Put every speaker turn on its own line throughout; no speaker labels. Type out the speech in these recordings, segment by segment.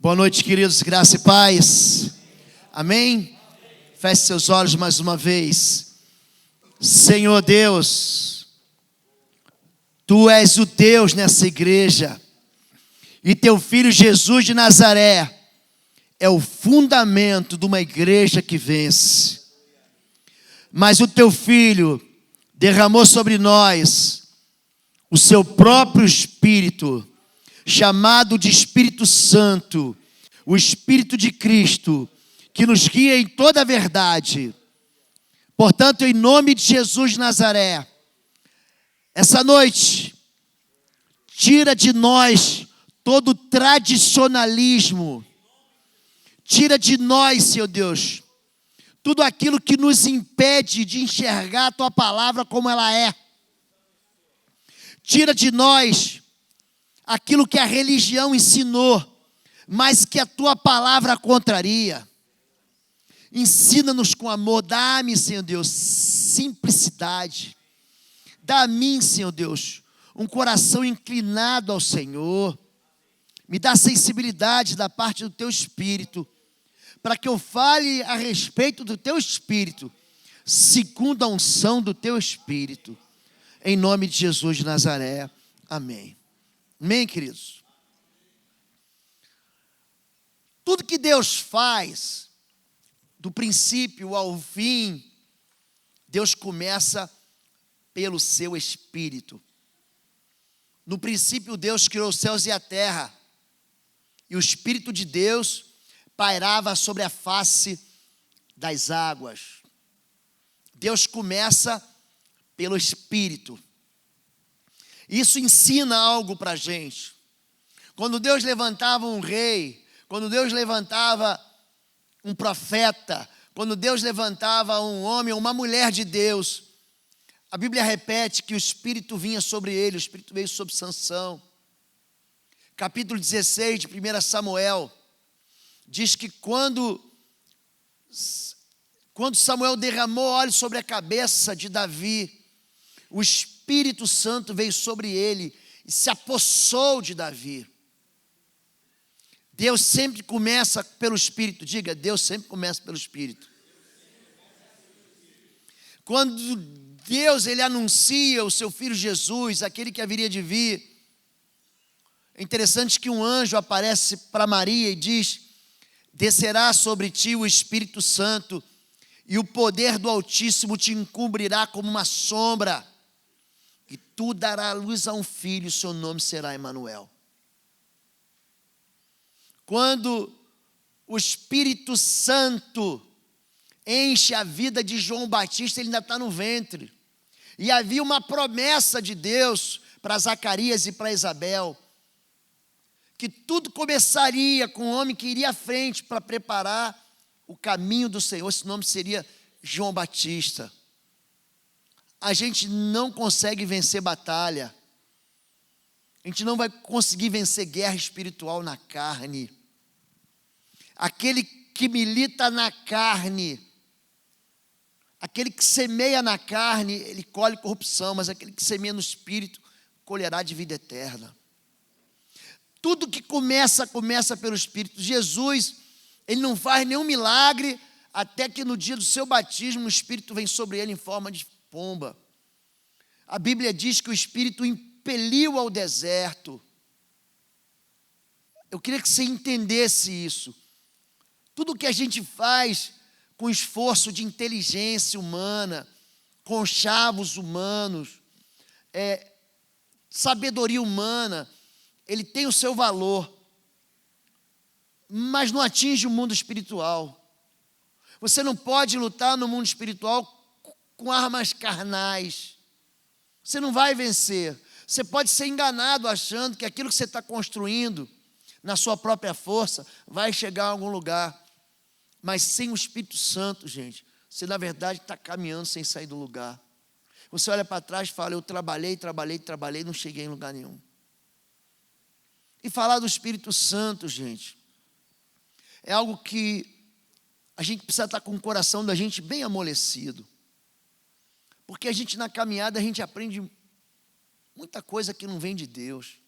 Boa noite, queridos, graça e paz. Amém? Feche seus olhos mais uma vez. Senhor Deus, Tu és o Deus nessa igreja, e Teu Filho Jesus de Nazaré é o fundamento de uma igreja que vence. Mas o Teu Filho derramou sobre nós o Seu próprio Espírito, chamado de Espírito Santo, o Espírito de Cristo, que nos guia em toda a verdade. Portanto, em nome de Jesus de Nazaré, essa noite, tira de nós todo o tradicionalismo, tira de nós, Senhor Deus, tudo aquilo que nos impede de enxergar a Tua palavra como ela é. Tira de nós aquilo que a religião ensinou, mas que a Tua palavra contraria. Ensina-nos com amor, dá-me, Senhor Deus, simplicidade. Dá a mim, Senhor Deus, um coração inclinado ao Senhor. Me dá sensibilidade da parte do Teu Espírito, para que eu fale a respeito do Teu Espírito, segundo a unção do Teu Espírito. Em nome de Jesus de Nazaré. Amém. Amém, queridos? Tudo que Deus faz, do princípio ao fim, Deus começa pelo seu Espírito. No princípio, Deus criou os céus e a terra, e o Espírito de Deus pairava sobre a face das águas. Deus começa pelo Espírito. Isso ensina algo para a gente. Quando Deus levantava um rei, quando Deus levantava um profeta, quando Deus levantava um homem ou uma mulher de Deus, a Bíblia repete que o Espírito vinha sobre ele, o Espírito veio sobre Sansão. Capítulo 16 de 1 Samuel, diz que quando Samuel derramou óleo sobre a cabeça de Davi, o Espírito Santo veio sobre ele e se apossou de Davi. Deus sempre começa pelo Espírito. Diga, Deus sempre começa pelo Espírito. Quando Deus ele anuncia o seu Filho Jesus, aquele que haveria de vir, é interessante que um anjo aparece para Maria e diz: descerá sobre ti o Espírito Santo, e o poder do Altíssimo te encobrirá como uma sombra, e tu darás luz a um filho, seu nome será Emanuel. Quando o Espírito Santo enche a vida de João Batista, ele ainda está no ventre. E havia uma promessa de Deus para Zacarias e para Isabel, que tudo começaria com um homem que iria à frente para preparar o caminho do Senhor. Esse nome seria João Batista. A gente não consegue vencer batalha. A gente não vai conseguir vencer guerra espiritual na carne. Aquele que milita na carne, aquele que semeia na carne, ele colhe corrupção, mas aquele que semeia no Espírito, colherá de vida eterna. Tudo que começa pelo Espírito. Jesus, ele não faz nenhum milagre, até que no dia do seu batismo, o Espírito vem sobre ele em forma de pomba. A Bíblia diz que o Espírito o impeliu ao deserto. Eu queria que você entendesse isso. Tudo que a gente faz com esforço de inteligência humana, conchavos humanos, sabedoria humana, ele tem o seu valor, mas não atinge o mundo espiritual. Você não pode lutar no mundo espiritual com armas carnais. Você não vai vencer. Você pode ser enganado achando que aquilo que você está construindo na sua própria força vai chegar a algum lugar. Mas sem o Espírito Santo, gente, você na verdade está caminhando sem sair do lugar. Você olha para trás e fala: eu trabalhei, não cheguei em lugar nenhum. E falar do Espírito Santo, gente, é algo que a gente precisa estar com o coração da gente bem amolecido. Porque a gente na caminhada, a gente aprende muita coisa que não vem de Deus.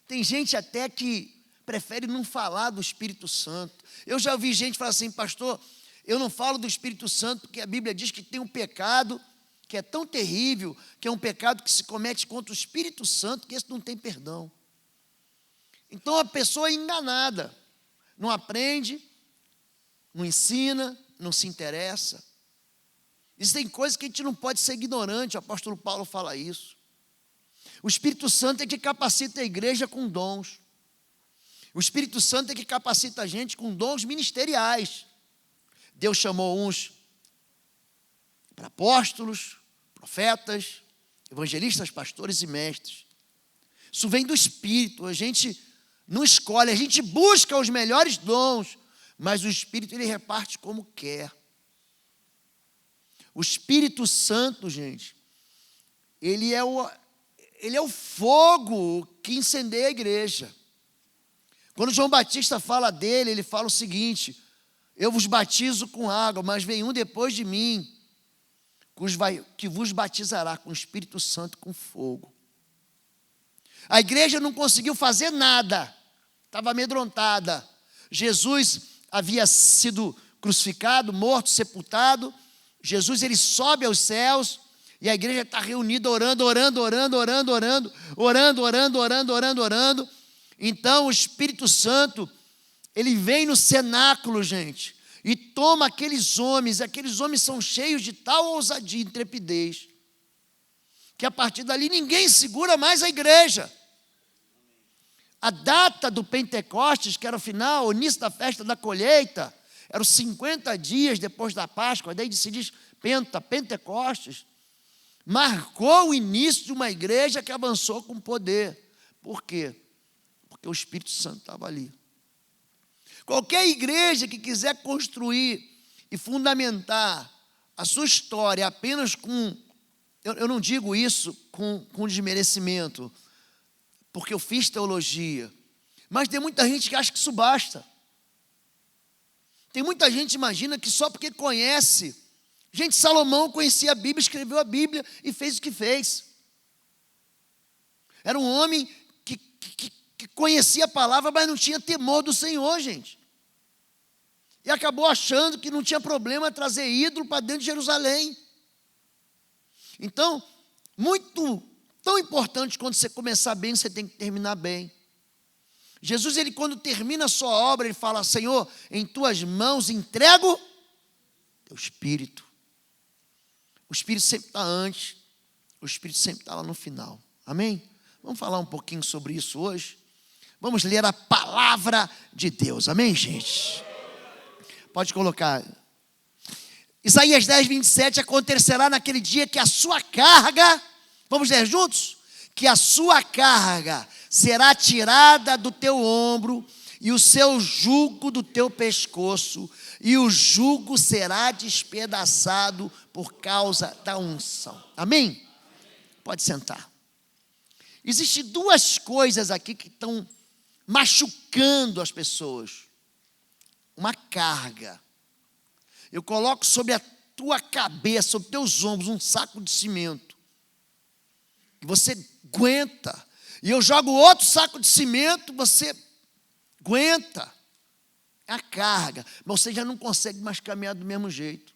Tem gente até que prefere não falar do Espírito Santo. Eu já ouvi gente falar assim, pastor, eu não falo do Espírito Santo porque a Bíblia diz que tem um pecado que é tão terrível, que é um pecado que se comete contra o Espírito Santo, que esse não tem perdão. Então a pessoa é enganada, não aprende, não ensina, não se interessa. Existem coisas que a gente não pode ser ignorante, o apóstolo Paulo fala isso. O Espírito Santo é que capacita a igreja com dons. O Espírito Santo é que capacita a gente com dons ministeriais. Deus chamou uns para apóstolos, profetas, evangelistas, pastores e mestres. Isso vem do Espírito, a gente não escolhe, a gente busca os melhores dons, mas o Espírito ele reparte como quer. O Espírito Santo, gente, ele é o fogo que incendeia a igreja. Quando João Batista fala dele, ele fala o seguinte: eu vos batizo com água, mas vem um depois de mim, que vos batizará com o Espírito Santo com fogo. A igreja não conseguiu fazer nada, estava amedrontada. Jesus havia sido crucificado, morto, sepultado. Jesus ele sobe aos céus e a igreja está reunida orando. Então o Espírito Santo, ele vem no cenáculo, gente, e toma aqueles homens são cheios de tal ousadia e intrepidez, que a partir dali ninguém segura mais a igreja. A data do Pentecostes, que era o final, o início da festa da colheita, eram 50 dias depois da Páscoa, daí se diz Pentecostes, marcou o início de uma igreja que avançou com poder. Por quê? Porque o Espírito Santo estava ali. Qualquer igreja que quiser construir e fundamentar a sua história apenas com, eu não digo isso com desmerecimento, porque eu fiz teologia, mas tem muita gente que acha que isso basta. Tem muita gente que imagina que só porque conhece. Gente, Salomão conhecia a Bíblia, escreveu a Bíblia e fez o que fez. Era um homem que conhecia a palavra, mas não tinha temor do Senhor, gente. E acabou achando que não tinha problema trazer ídolo para dentro de Jerusalém. Então, tão importante quando você começar bem, você tem que terminar bem. Jesus, ele quando termina a sua obra, ele fala: Senhor, em tuas mãos entrego teu Espírito. O Espírito sempre está antes, o Espírito sempre está lá no final. Amém? Vamos falar um pouquinho sobre isso hoje? Vamos ler a palavra de Deus. Amém, gente? Pode colocar. Isaías 10, 27, acontecerá naquele dia que a sua carga, vamos ler juntos? Que a sua carga será tirada do teu ombro e o seu jugo do teu pescoço, e o jugo será despedaçado por causa da unção. Amém? Pode sentar. Existem duas coisas aqui que estão machucando as pessoas. Uma carga. Eu coloco sobre a tua cabeça, sobre teus ombros, um saco de cimento. E você aguenta. E eu jogo outro saco de cimento, você aguenta. É a carga. Mas você já não consegue mais caminhar do mesmo jeito.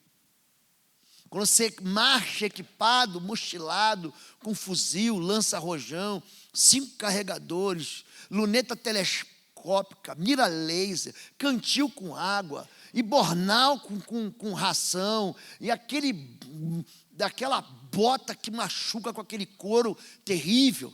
Quando você marcha equipado, mochilado, com fuzil, lança-rojão, 5 carregadores, luneta telescópica, mira laser, cantil com água, e bornal com ração, e daquela bota que machuca com aquele couro terrível.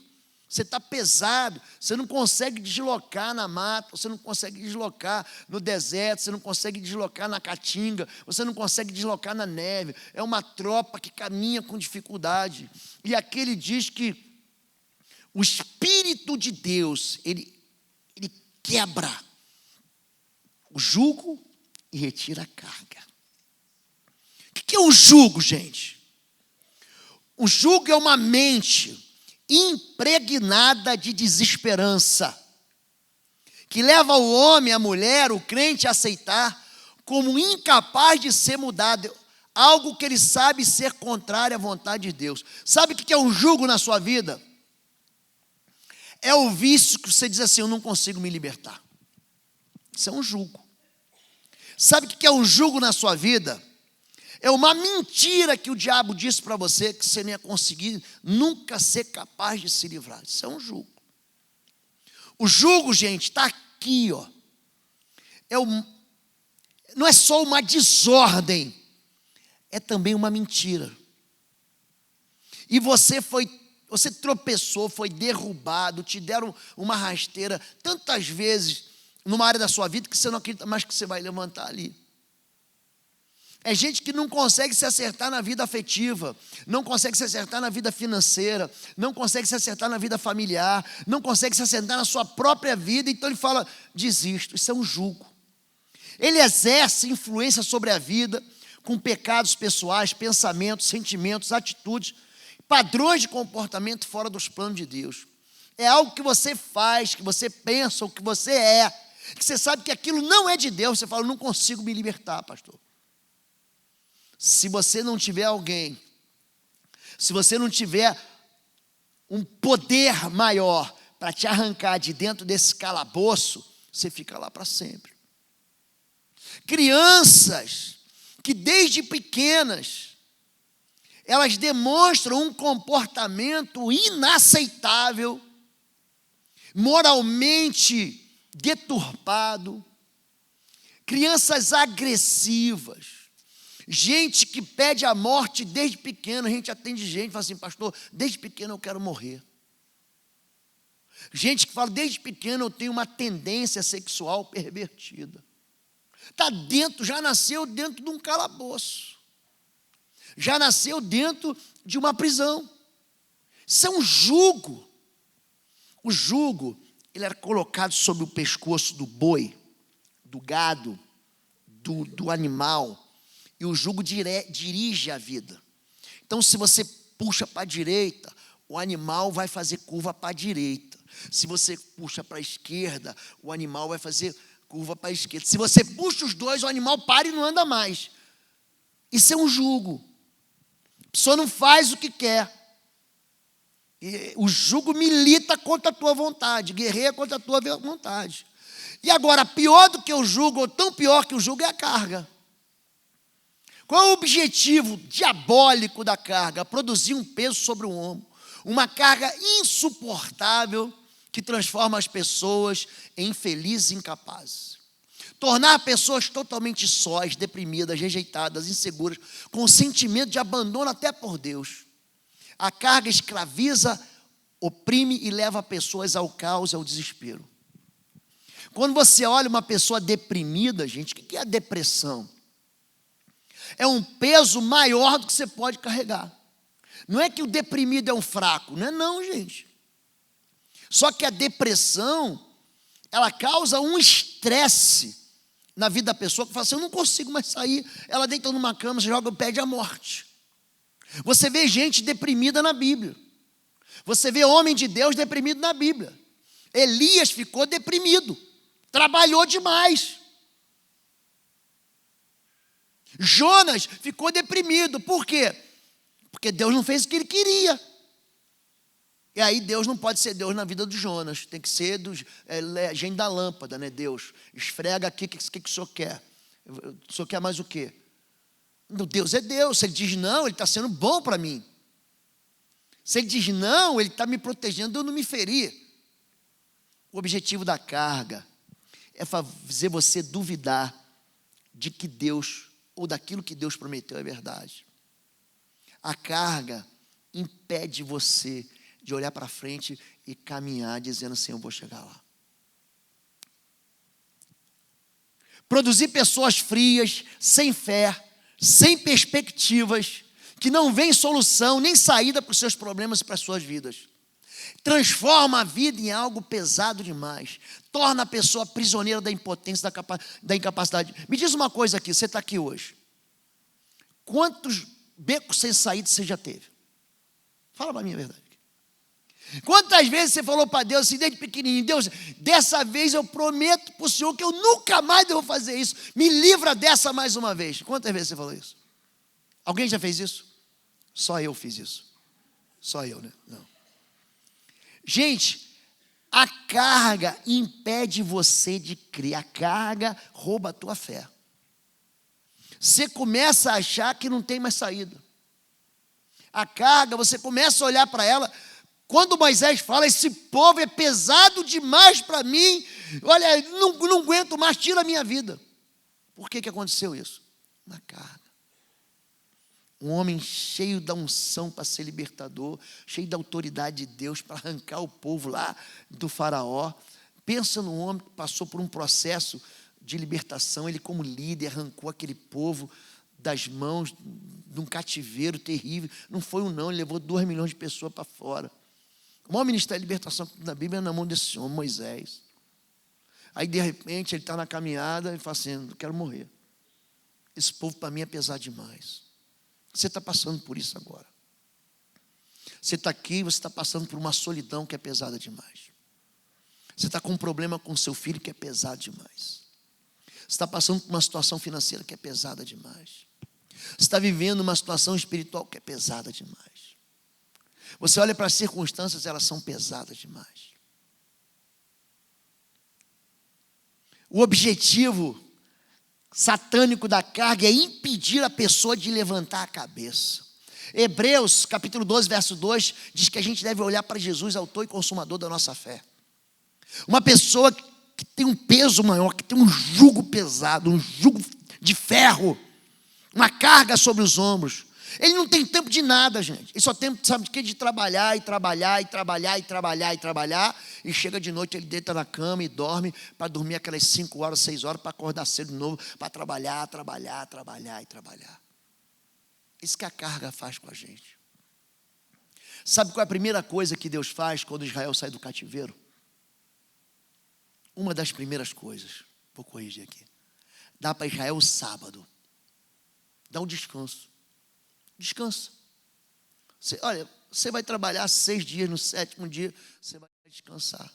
Você está pesado, você não consegue deslocar na mata, você não consegue deslocar no deserto, você não consegue deslocar na caatinga, você não consegue deslocar na neve. É uma tropa que caminha com dificuldade. E aqui ele diz que o Espírito de Deus, ele quebra o jugo e retira a carga. O que é o jugo, gente? O jugo é uma mente impregnada de desesperança, que leva o homem, a mulher, o crente a aceitar como incapaz de ser mudado, algo que ele sabe ser contrário à vontade de Deus. Sabe o que é um jugo na sua vida? É o vício que você diz assim: eu não consigo me libertar. Isso é um jugo. Sabe o que é um jugo na sua vida? É uma mentira que o diabo disse para você que você nem ia conseguir nunca ser capaz de se livrar. Isso é um jugo. O jugo, gente, está aqui, ó. Não é só uma desordem, é também uma mentira. E você tropeçou, foi derrubado, te deram uma rasteira tantas vezes numa área da sua vida que você não acredita mais que você vai levantar ali. É gente que não consegue se acertar na vida afetiva, não consegue se acertar na vida financeira, não consegue se acertar na vida familiar, não consegue se acertar na sua própria vida, então ele fala, desisto. Isso é um jugo. Ele exerce influência sobre a vida com pecados pessoais, pensamentos, sentimentos, atitudes, padrões de comportamento fora dos planos de Deus. É algo que você faz, que você pensa, o que você é, que você sabe que aquilo não é de Deus. Você fala, eu não consigo me libertar, pastor. Se você não tiver alguém, se você não tiver um poder maior para te arrancar de dentro desse calabouço, você fica lá para sempre. Crianças que desde pequenas, elas demonstram um comportamento inaceitável, moralmente deturpado, crianças agressivas, gente que pede a morte desde pequeno. A gente atende gente e fala assim, pastor, desde pequeno eu quero morrer. Gente que fala, desde pequeno eu tenho uma tendência sexual pervertida. Está dentro, já nasceu dentro de um calabouço. Já nasceu dentro de uma prisão. Isso é um jugo. O jugo, ele era colocado sobre o pescoço do boi, do gado, do animal. E o jugo dirige a vida. Então, se você puxa para a direita, o animal vai fazer curva para a direita. Se você puxa para a esquerda, o animal vai fazer curva para a esquerda. Se você puxa os dois, o animal para e não anda mais. Isso é um jugo. A pessoa não faz o que quer. E o jugo milita contra a tua vontade, guerreia contra a tua vontade. E agora, pior do que o jugo, ou tão pior que o jugo, é a carga. Qual é o objetivo diabólico da carga? Produzir um peso sobre o ombro, uma carga insuportável que transforma as pessoas em infelizes e incapazes. Tornar pessoas totalmente sós, deprimidas, rejeitadas, inseguras, com sentimento de abandono até por Deus. A carga escraviza, oprime e leva pessoas ao caos e ao desespero. Quando você olha uma pessoa deprimida, gente, o que é a depressão? É um peso maior do que você pode carregar. Não é que o deprimido é um fraco, não é não, gente. Só que a depressão, ela causa um estresse na vida da pessoa, que fala assim, eu não consigo mais sair. Ela deita numa cama, se joga, pede a morte. Você vê gente deprimida na Bíblia. Você vê homem de Deus deprimido na Bíblia. Elias ficou deprimido, trabalhou demais. Jonas ficou deprimido. Por quê? Porque Deus não fez o que ele queria. E aí Deus não pode ser Deus na vida do Jonas. Tem que ser gênio da lâmpada, né? Deus, esfrega aqui, o que o senhor quer? O senhor quer mais o quê? Deus é Deus. Se ele diz não, ele está sendo bom para mim. Se ele diz não, ele está me protegendo de eu não me ferir. O objetivo da carga é fazer você duvidar de que Deus, ou daquilo que Deus prometeu é verdade. A carga impede você de olhar para frente e caminhar dizendo assim, eu vou chegar lá. Produzir pessoas frias, sem fé, sem perspectivas, que não veem solução nem saída para os seus problemas e para as suas vidas. Transforma a vida em algo pesado demais. Torna a pessoa prisioneira da impotência, da incapacidade. Me diz uma coisa aqui, você está aqui hoje. Quantos becos sem saída você já teve? Fala para mim a verdade. Quantas vezes você falou para Deus, assim, desde pequenininho, Deus, dessa vez eu prometo para o Senhor que eu nunca mais devo fazer isso. Me livra dessa mais uma vez. Quantas vezes você falou isso? Alguém já fez isso? Só eu fiz isso. Só eu, né? Não. Gente, A carga impede você de crer. A carga rouba a tua fé. Você começa a achar que não tem mais saída. A carga, você começa a olhar para ela. Quando Moisés fala, esse povo é pesado demais para mim. Olha, não aguento mais, tira a minha vida. Por que aconteceu isso? Uma carga. Um homem cheio da unção para ser libertador, cheio da autoridade de Deus para arrancar o povo lá do faraó. Pensa num homem que passou por um processo de libertação. Ele, como líder, arrancou aquele povo das mãos de um cativeiro terrível. Não foi um não, ele levou 2 milhões de pessoas para fora. O maior ministério de libertação da Bíblia é na mão desse homem, Moisés. Aí, de repente, ele está na caminhada e fala assim: eu quero morrer. Esse povo para mim é pesado demais. Você está passando por isso agora. Você está aqui, você está passando por uma solidão que é pesada demais. Você está com um problema com seu filho que é pesado demais. Você está passando por uma situação financeira que é pesada demais. Você está vivendo uma situação espiritual que é pesada demais. Você olha para as circunstâncias, elas são pesadas demais. O objetivo satânico da carga é impedir a pessoa de levantar a cabeça. Hebreus, capítulo 12, verso 2, diz que a gente deve olhar para Jesus, autor e consumador da nossa fé. Uma pessoa que tem um peso maior, que tem um jugo pesado, um jugo de ferro, uma carga sobre os ombros. Ele não tem tempo de nada, gente. Ele só tem, sabe de quê? De trabalhar, e trabalhar, e trabalhar, e trabalhar, e trabalhar. E chega de noite, ele deita na cama e dorme, para dormir aquelas 5 horas, 6 horas, para acordar cedo de novo, para trabalhar, trabalhar, trabalhar e trabalhar. Isso que a carga faz com a gente. Sabe qual é a primeira coisa que Deus faz quando Israel sai do cativeiro? Uma das primeiras coisas, vou corrigir aqui, dá para Israel o sábado. Dá um descanso. Descansa. Olha, você vai trabalhar 6 dias, no 7º dia, você vai descansar. Para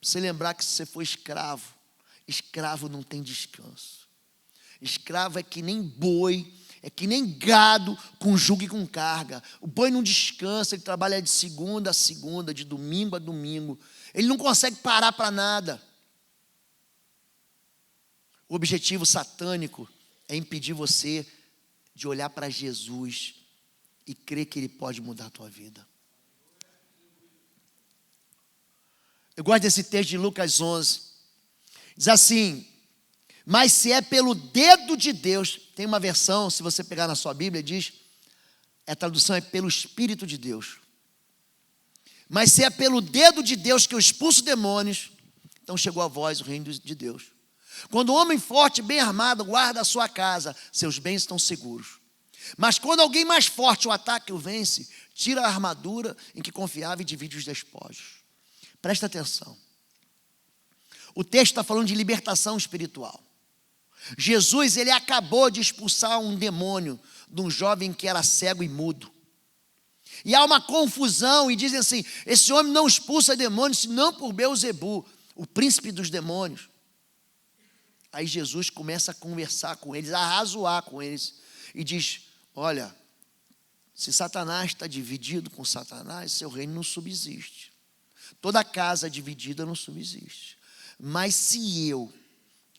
você lembrar que se você for escravo, escravo não tem descanso. Escravo é que nem boi, é que nem gado com jugo e com carga. O boi não descansa, ele trabalha de segunda a segunda, de domingo a domingo. Ele não consegue parar para nada. O objetivo satânico é impedir você de olhar para Jesus e crer que Ele pode mudar a tua vida. Eu gosto desse texto de Lucas 11. Diz assim: mas se é pelo dedo de Deus, tem uma versão, se você pegar na sua Bíblia, diz, a tradução é pelo Espírito de Deus. Mas se é pelo dedo de Deus que eu expulso demônios, então chegou a vós o reino de Deus. Quando o homem forte, bem armado, guarda a sua casa, seus bens estão seguros. Mas quando alguém mais forte o ataca e o vence, tira a armadura em que confiava e divide os despojos. Presta atenção. O texto está falando de libertação espiritual. Jesus, ele acabou de expulsar um demônio de um jovem que era cego e mudo. E há uma confusão e dizem assim: esse homem não expulsa demônios senão por Beelzebu, o príncipe dos demônios. Aí Jesus começa a conversar com eles, a arrazoar com eles e diz: olha, se Satanás está dividido com Satanás, seu reino não subsiste. Toda casa dividida não subsiste. Mas se eu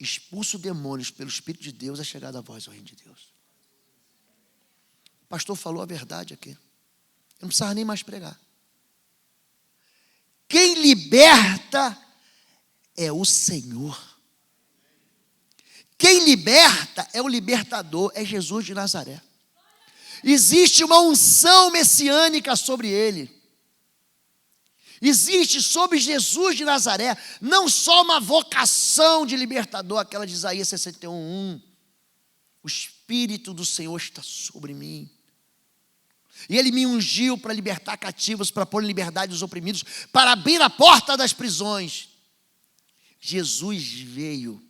expulso demônios pelo Espírito de Deus, é chegada a vós o reino de Deus. O pastor falou a verdade aqui. Eu não precisava nem mais pregar. Quem liberta é o Senhor. Quem liberta é o libertador, é Jesus de Nazaré. Existe uma unção messiânica sobre ele. Existe sobre Jesus de Nazaré não só uma vocação de libertador, aquela de Isaías 61:1. O Espírito do Senhor está sobre mim. E Ele me ungiu para libertar cativos, para pôr em liberdade os oprimidos, para abrir a porta das prisões. Jesus veio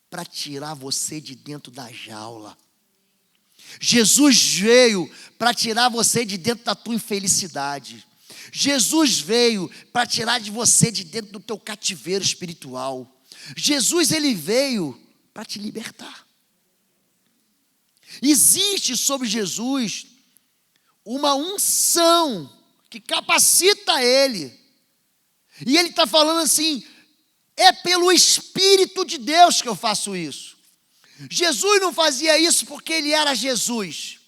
para tirar você de dentro da jaula. Jesus veio para tirar você de dentro da tua infelicidade. Jesus veio para tirar de você de dentro do teu cativeiro espiritual. Jesus, ele veio para te libertar. Existe sobre Jesus uma unção que capacita ele. E ele está falando assim, é pelo Espírito de Deus que eu faço isso. Jesus não fazia isso porque ele era Jesus.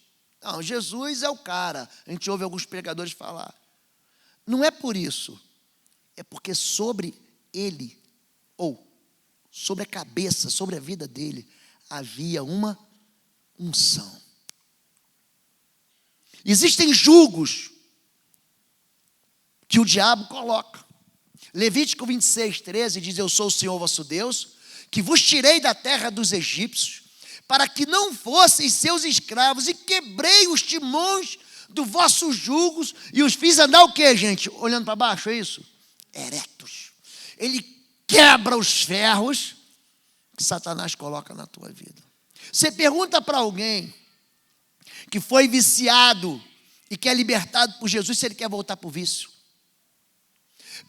Não, Jesus é o cara. A gente ouve alguns pregadores falar. Não é por isso. É porque sobre ele, ou sobre a cabeça, sobre a vida dele, havia uma unção. Existem julgos que o diabo coloca. Levítico 26, 13 diz: eu sou o Senhor vosso Deus, que vos tirei da terra dos egípcios, para que não fosseis seus escravos, e quebrei os timões dos vossos jugos, e os fiz andar o quê, gente? Olhando para baixo, é isso? Eretos. Ele quebra os ferros que Satanás coloca na tua vida. Você pergunta para alguém que foi viciado e que é libertado por Jesus se ele quer voltar para o vício.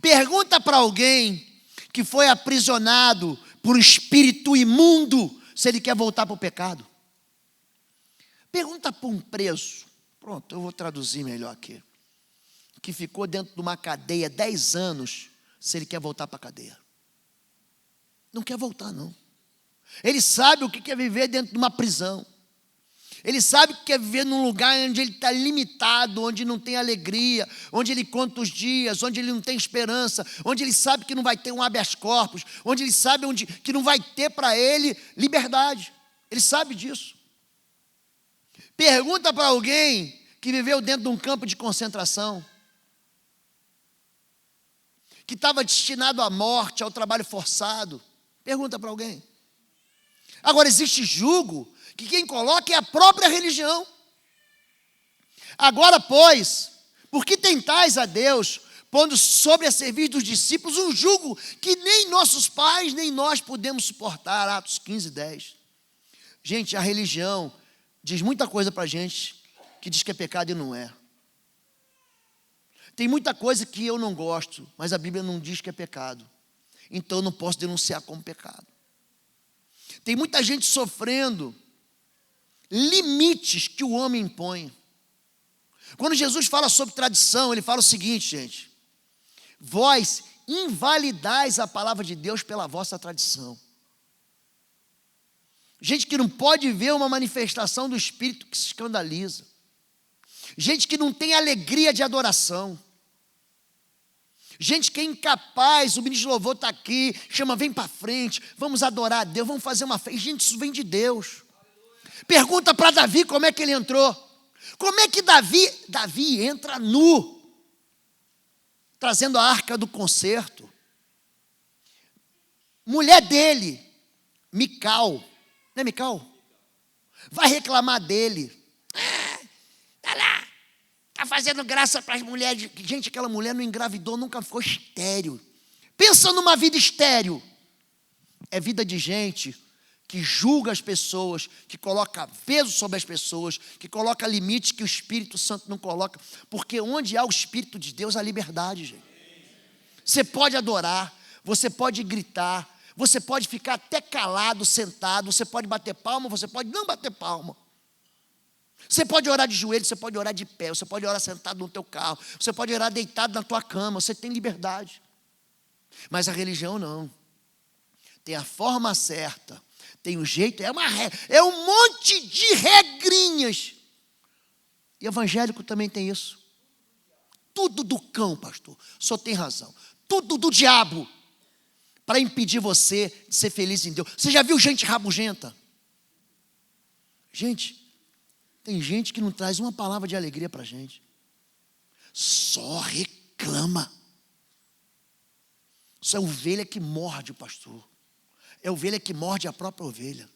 Pergunta para alguém que foi aprisionado por um espírito imundo se ele quer voltar para o pecado. Pergunta para um preso, pronto, eu vou traduzir melhor aqui, que ficou dentro de uma cadeia 10 anos, se ele quer voltar para a cadeia. Não quer voltar, não. Ele sabe o que é viver dentro de uma prisão. Ele sabe que quer viver num lugar onde ele está limitado, onde não tem alegria, onde ele conta os dias, onde ele não tem esperança, onde ele sabe que não vai ter um habeas corpus, onde ele sabe que não vai ter para ele liberdade. Ele sabe disso. Pergunta para alguém que viveu dentro de um campo de concentração, que estava destinado à morte, ao trabalho forçado. Pergunta para alguém. Agora, existe julgo que quem coloca é a própria religião. Agora, pois, por que tentais a Deus, pondo sobre a serviço dos discípulos um jugo que nem nossos pais, nem nós podemos suportar? Atos 15, 10. Gente, a religião diz muita coisa para a gente que diz que é pecado e não é. Tem muita coisa que eu não gosto, mas a Bíblia não diz que é pecado. Então eu não posso denunciar como pecado. Tem muita gente sofrendo limites que o homem impõe. Quando Jesus fala sobre tradição, ele fala o seguinte, gente: vós invalidais a palavra de Deus pela vossa tradição. Gente que não pode ver uma manifestação do Espírito que se escandaliza. Gente que não tem alegria de adoração. Gente que é incapaz, o ministro de louvor está aqui, chama, vem para frente, vamos adorar a Deus, vamos fazer uma festa. Gente, isso vem de Deus. Pergunta para Davi como é que ele entrou. Como é que Davi entra nu, trazendo a arca do concerto. Mulher dele, Mical, não é Mical? Vai reclamar dele. Tá lá, tá fazendo graça para as mulheres. Gente, aquela mulher não engravidou, nunca ficou estéril. Pensa numa vida estéril. É vida de gente que julga as pessoas, que coloca peso sobre as pessoas, que coloca limites que o Espírito Santo não coloca. Porque onde há o Espírito de Deus, há liberdade, gente. Você pode adorar, você pode gritar, você pode ficar até calado, sentado, você pode bater palma, você pode não bater palma. Você pode orar de joelho, você pode orar de pé, você pode orar sentado no teu carro, você pode orar deitado na tua cama, você tem liberdade. Mas a religião não. Tem a forma certa, tem o jeito, é um monte de regrinhas. E evangélico também tem isso. Tudo do cão, pastor, só tem razão. Tudo do diabo, para impedir você de ser feliz em Deus. Você já viu gente rabugenta? Gente, tem gente que não traz uma palavra de alegria para a gente. Só reclama. Isso é ovelha que morde o pastor. É ovelha que morde a própria ovelha.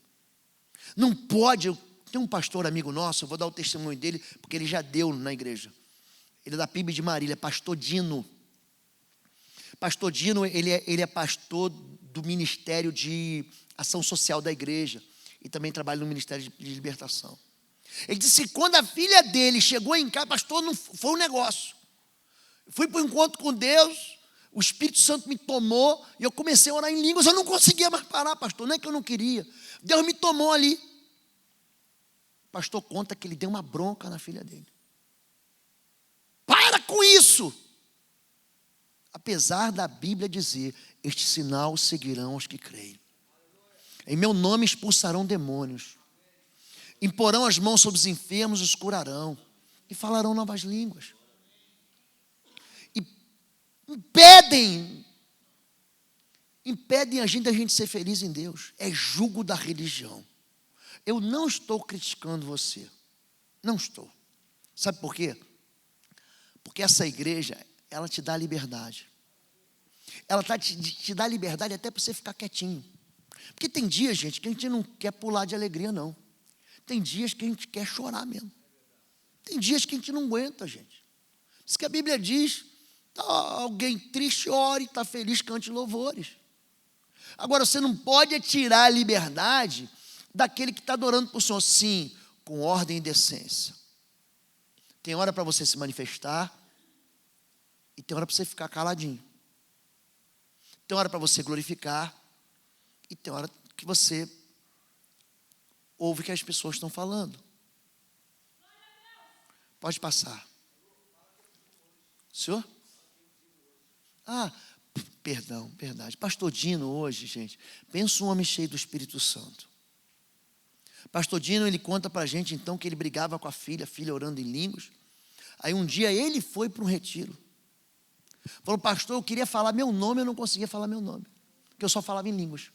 Não pode. Tem um pastor amigo nosso, eu vou dar o testemunho dele, porque ele já deu na igreja. Ele é da PIB de Marília, é pastor Dino. Pastor Dino, ele é pastor do Ministério de Ação Social da igreja. E também trabalha no Ministério de Libertação. Ele disse que quando a filha dele chegou em casa, pastor, não foi um negócio. Fui para o encontro com Deus, o Espírito Santo me tomou, e eu comecei a orar em línguas, eu não conseguia mais parar, pastor, não é que eu não queria. Deus me tomou ali. O pastor conta que ele deu uma bronca na filha dele. Para com isso! apesar da Bíblia dizer: este sinal seguirão os que creem. Em meu nome expulsarão demônios, imporão as mãos sobre os enfermos, os curarão, e falarão novas línguas. E impedem a gente ser feliz em Deus. É jugo da religião. Eu não estou criticando você. Não estou. Sabe por quê? Porque essa igreja, ela te dá liberdade. Ela te dá liberdade até para você ficar quietinho. Porque tem dias, gente, que a gente não quer pular de alegria, não. Tem dias que a gente quer chorar mesmo. Tem dias que a gente não aguenta, gente. Isso que a Bíblia diz: tá alguém triste, ore, está feliz, cante louvores. Agora, você não pode tirar a liberdade daquele que está adorando para o Senhor, sim, com ordem e decência. Tem hora para você se manifestar e tem hora para você ficar caladinho. Tem hora para você glorificar e tem hora que você ouve o que as pessoas estão falando. Pode passar. Senhor? Perdão, verdade. Pastor Dino hoje, gente, pensa um homem cheio do Espírito Santo. Pastor Dino, ele conta para a gente então que ele brigava com a filha orando em línguas. Aí um dia ele foi para um retiro. Falou: pastor, eu queria falar meu nome, eu não conseguia falar meu nome, porque eu só falava em línguas.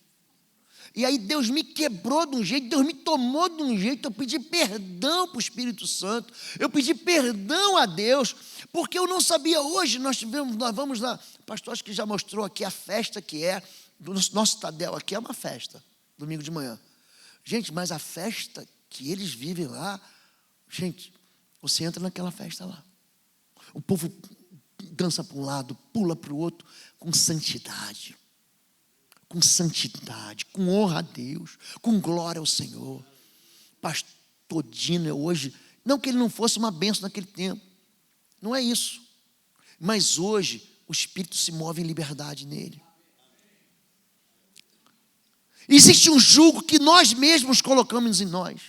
E aí Deus me quebrou de um jeito, Deus me tomou de um jeito, eu pedi perdão para o Espírito Santo, eu pedi perdão a Deus, porque eu não sabia. Hoje nós vamos lá, o pastor acho que já mostrou aqui a festa que é, do nosso Tadel aqui é uma festa, domingo de manhã. Gente, mas a festa que eles vivem lá, gente, você entra naquela festa lá, o povo dança para um lado, pula para o outro, com santidade, com honra a Deus, com glória ao Senhor. Pastor Dino hoje, não que ele não fosse uma bênção naquele tempo, não é isso, mas hoje o Espírito se move em liberdade nele. Existe um jugo que nós mesmos colocamos em nós.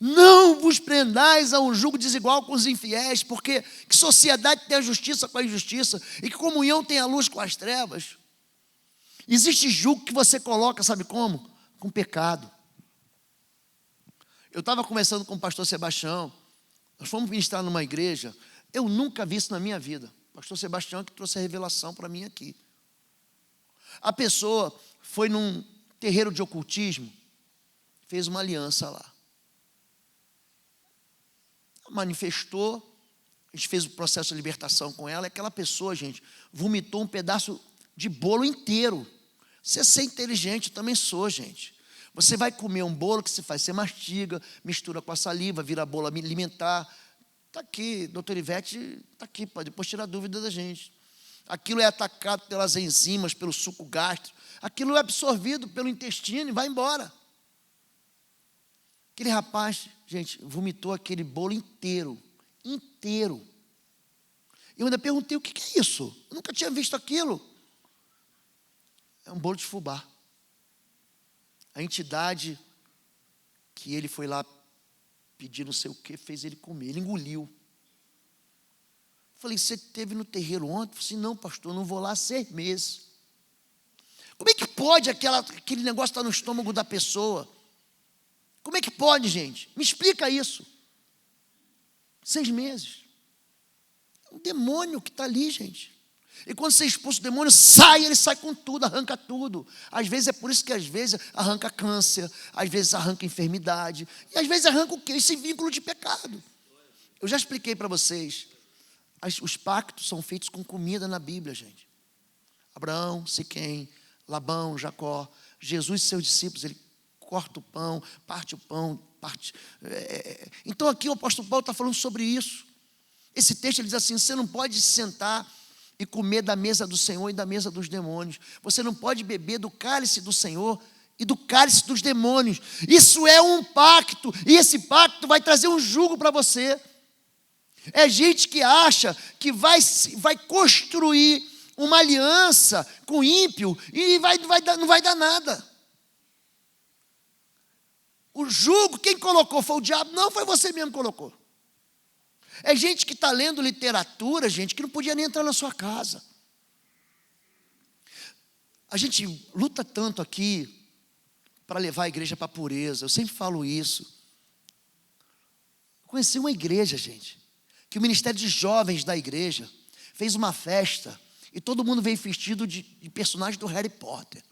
Não vos prendais a um jugo desigual com os infiéis, porque que sociedade tem a justiça com a injustiça, e que comunhão tem a luz com as trevas. Existe jugo que você coloca, sabe como? Com pecado. Eu estava conversando com o pastor Sebastião, nós fomos ministrar numa igreja, eu nunca vi isso na minha vida. O pastor Sebastião que trouxe a revelação para mim aqui. A pessoa foi num terreiro de ocultismo, fez uma aliança lá. Manifestou, a gente fez o processo de libertação com ela, e aquela pessoa, gente, vomitou um pedaço de bolo inteiro. Você é inteligente, eu também sou, gente. Você vai comer um bolo, que se faz? Você mastiga, mistura com a saliva, vira bolo alimentar. Está aqui, doutor Ivete, está aqui, pode depois tirar dúvida da gente. Aquilo é atacado pelas enzimas, pelo suco gástrico. Aquilo é absorvido pelo intestino e vai embora. Aquele rapaz, gente, vomitou aquele bolo inteiro. Eu ainda perguntei: o que é isso? Eu nunca tinha visto aquilo. É um bolo de fubá. A entidade que ele foi lá pedir não sei o que, fez ele comer, ele engoliu. Falei: você esteve no terreiro ontem? Eu falei: não, pastor, não vou lá há 6 meses. Como é que pode aquele negócio estar no estômago da pessoa? Como é que pode, gente? Me explica isso. 6 meses. É um demônio que está ali, gente. E quando você expulsa o demônio, ele sai com tudo, arranca tudo. Às vezes é por isso que às vezes arranca câncer, às vezes arranca enfermidade, e às vezes arranca o quê? Esse vínculo de pecado. Eu já expliquei para vocês, os pactos são feitos com comida na Bíblia, gente. Abraão, Siquém, Labão, Jacó, Jesus e seus discípulos, ele corta o pão, parte o pão, Então aqui o apóstolo Paulo está falando sobre isso. Esse texto ele diz assim: você não pode se sentar e comer da mesa do Senhor e da mesa dos demônios. Você não pode beber do cálice do Senhor e do cálice dos demônios. Isso é um pacto, e esse pacto vai trazer um jugo para você. É gente que acha que vai construir uma aliança com o ímpio e não vai dar nada. O jugo, quem colocou? Foi o diabo? Não, foi você mesmo que colocou. É gente que está lendo literatura, gente, que não podia nem entrar na sua casa. A gente luta tanto aqui para levar a igreja para a pureza. Eu sempre falo isso. Conheci uma igreja, gente, que o Ministério de Jovens da igreja fez uma festa e todo mundo veio vestido de personagem do Harry Potter.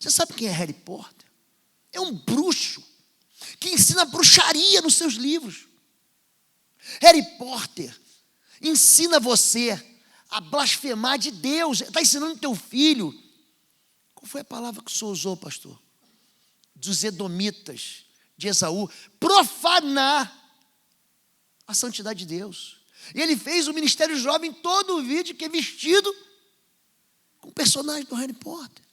Você sabe quem é Harry Potter? É um bruxo que ensina bruxaria nos seus livros. Harry Potter ensina você a blasfemar de Deus. Está ensinando teu filho. Qual foi a palavra que o senhor usou, pastor? Dos edomitas, de Esaú. Profanar a santidade de Deus. E ele fez o ministério jovem todo o vídeo que é vestido com o personagem do Harry Potter.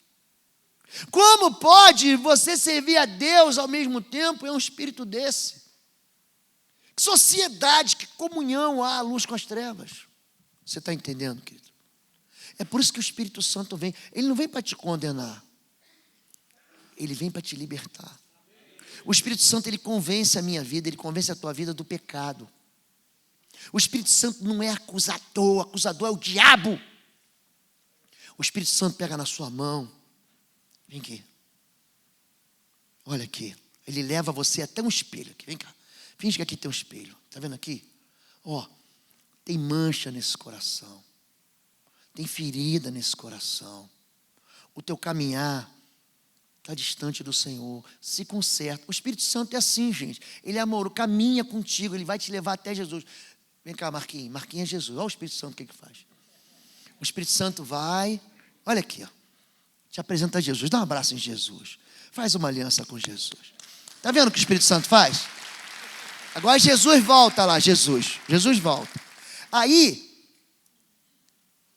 Como pode você servir a Deus ao mesmo tempo em um espírito desse? Que sociedade, que comunhão há à luz com as trevas? Você está entendendo, querido? É por isso que o Espírito Santo vem. Ele não vem para te condenar. Ele vem para te libertar. O Espírito Santo, ele convence a minha vida, ele convence a tua vida do pecado. O Espírito Santo não é acusador, o acusador é o diabo. O Espírito Santo pega na sua mão. Vem aqui. Olha aqui. Ele leva você até um espelho aqui. Vem cá. Finge que aqui tem um espelho. Está vendo aqui? Ó, tem mancha nesse coração. Tem ferida nesse coração. O teu caminhar está distante do Senhor. Se conserta. O Espírito Santo é assim, gente. Ele é amor, caminha contigo. Ele vai te levar até Jesus. Vem cá, Marquinhos. Marquinhos é Jesus. Olha o Espírito Santo o que faz. O Espírito Santo vai. Olha aqui, ó. Te apresenta a Jesus. Dá um abraço em Jesus. Faz uma aliança com Jesus. Está vendo o que o Espírito Santo faz? Agora Jesus volta lá, Jesus. Jesus volta. Aí,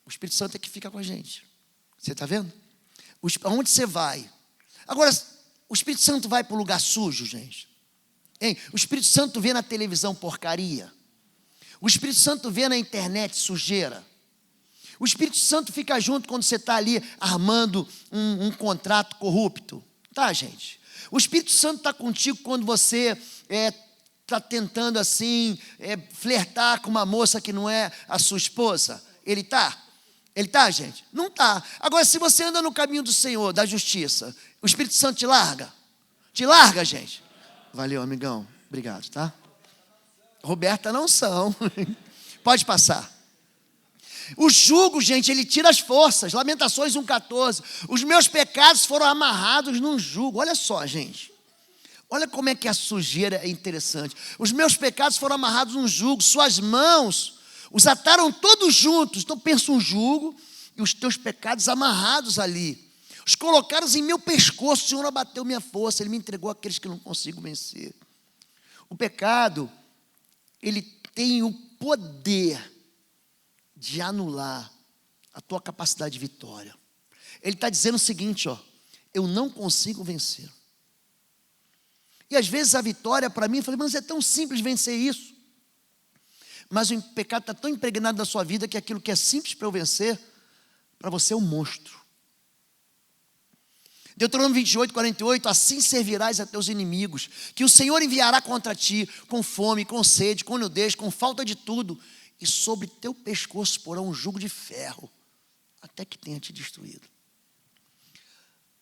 o Espírito Santo é que fica com a gente. Você está vendo? Aonde você vai? Agora, o Espírito Santo vai para o lugar sujo, gente. Hein? O Espírito Santo vê na televisão porcaria. O Espírito Santo vê na internet sujeira. O Espírito Santo fica junto quando você está ali armando um contrato corrupto. Tá, gente? O Espírito Santo está contigo quando você está tentando assim, flertar com uma moça que não é a sua esposa. Ele está? Ele está, gente? Não está. Agora, se você anda no caminho do Senhor, da justiça, o Espírito Santo te larga? Te larga, gente? Valeu, amigão. Obrigado, tá? Roberta não são. Pode passar. O jugo, gente, ele tira as forças. Lamentações 1,14. Os meus pecados foram amarrados num jugo. Olha só, gente. Olha como é que a sujeira é interessante. Os meus pecados foram amarrados num jugo. Suas mãos os ataram todos juntos. Então pensa um jugo e os teus pecados amarrados ali. Os colocaram em meu pescoço. O Senhor abateu minha força. Ele me entregou àqueles que não consigo vencer. O pecado, ele tem o poder de anular a tua capacidade de vitória. Ele está dizendo o seguinte, ó, eu não consigo vencer. E às vezes a vitória para mim, eu falei, mas é tão simples vencer isso. Mas o pecado está tão impregnado na sua vida que aquilo que é simples para eu vencer, para você é um monstro. Deuteronômio 28, 48, assim servirás a teus inimigos, que o Senhor enviará contra ti, com fome, com sede, com nudez, com falta de tudo, e sobre teu pescoço porá um jugo de ferro, até que tenha te destruído.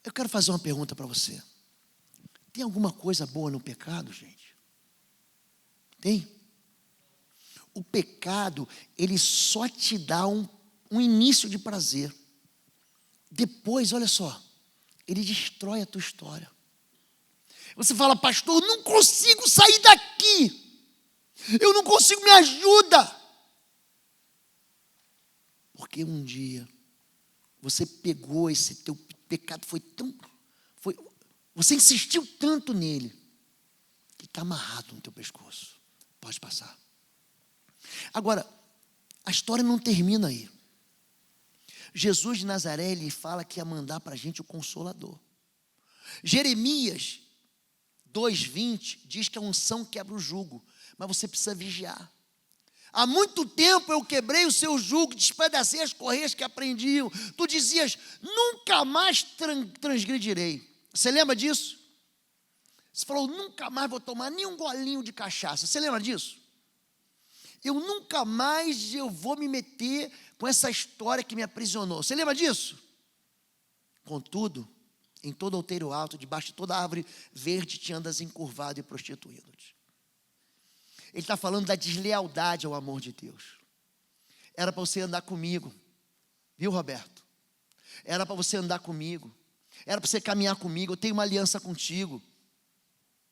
Eu quero fazer uma pergunta para você. Tem alguma coisa boa no pecado, gente? Tem? O pecado, ele só te dá um início de prazer. Depois, olha só, ele destrói a tua história. Você fala, pastor, eu não consigo sair daqui. Eu não consigo, me ajuda. Porque um dia você pegou esse teu pecado, você insistiu tanto nele, que está amarrado no teu pescoço. Pode passar. Agora, a história não termina aí. Jesus de Nazaré, ele fala que ia mandar para a gente o Consolador. Jeremias 2,20 diz que a unção quebra o jugo, mas você precisa vigiar. Há muito tempo eu quebrei o seu jugo, despedacei as correias que aprendiam. Tu dizias, nunca mais transgredirei. Você lembra disso? Você falou, nunca mais vou tomar nem um golinho de cachaça. Você lembra disso? Eu nunca mais vou me meter com essa história que me aprisionou. Você lembra disso? Contudo, em todo outeiro alto, debaixo de toda árvore verde, te andas encurvado e prostituindo-te. Ele está falando da deslealdade ao amor de Deus. Era para você andar comigo, viu, Roberto? Era para você andar comigo, era para você caminhar comigo, eu tenho uma aliança contigo.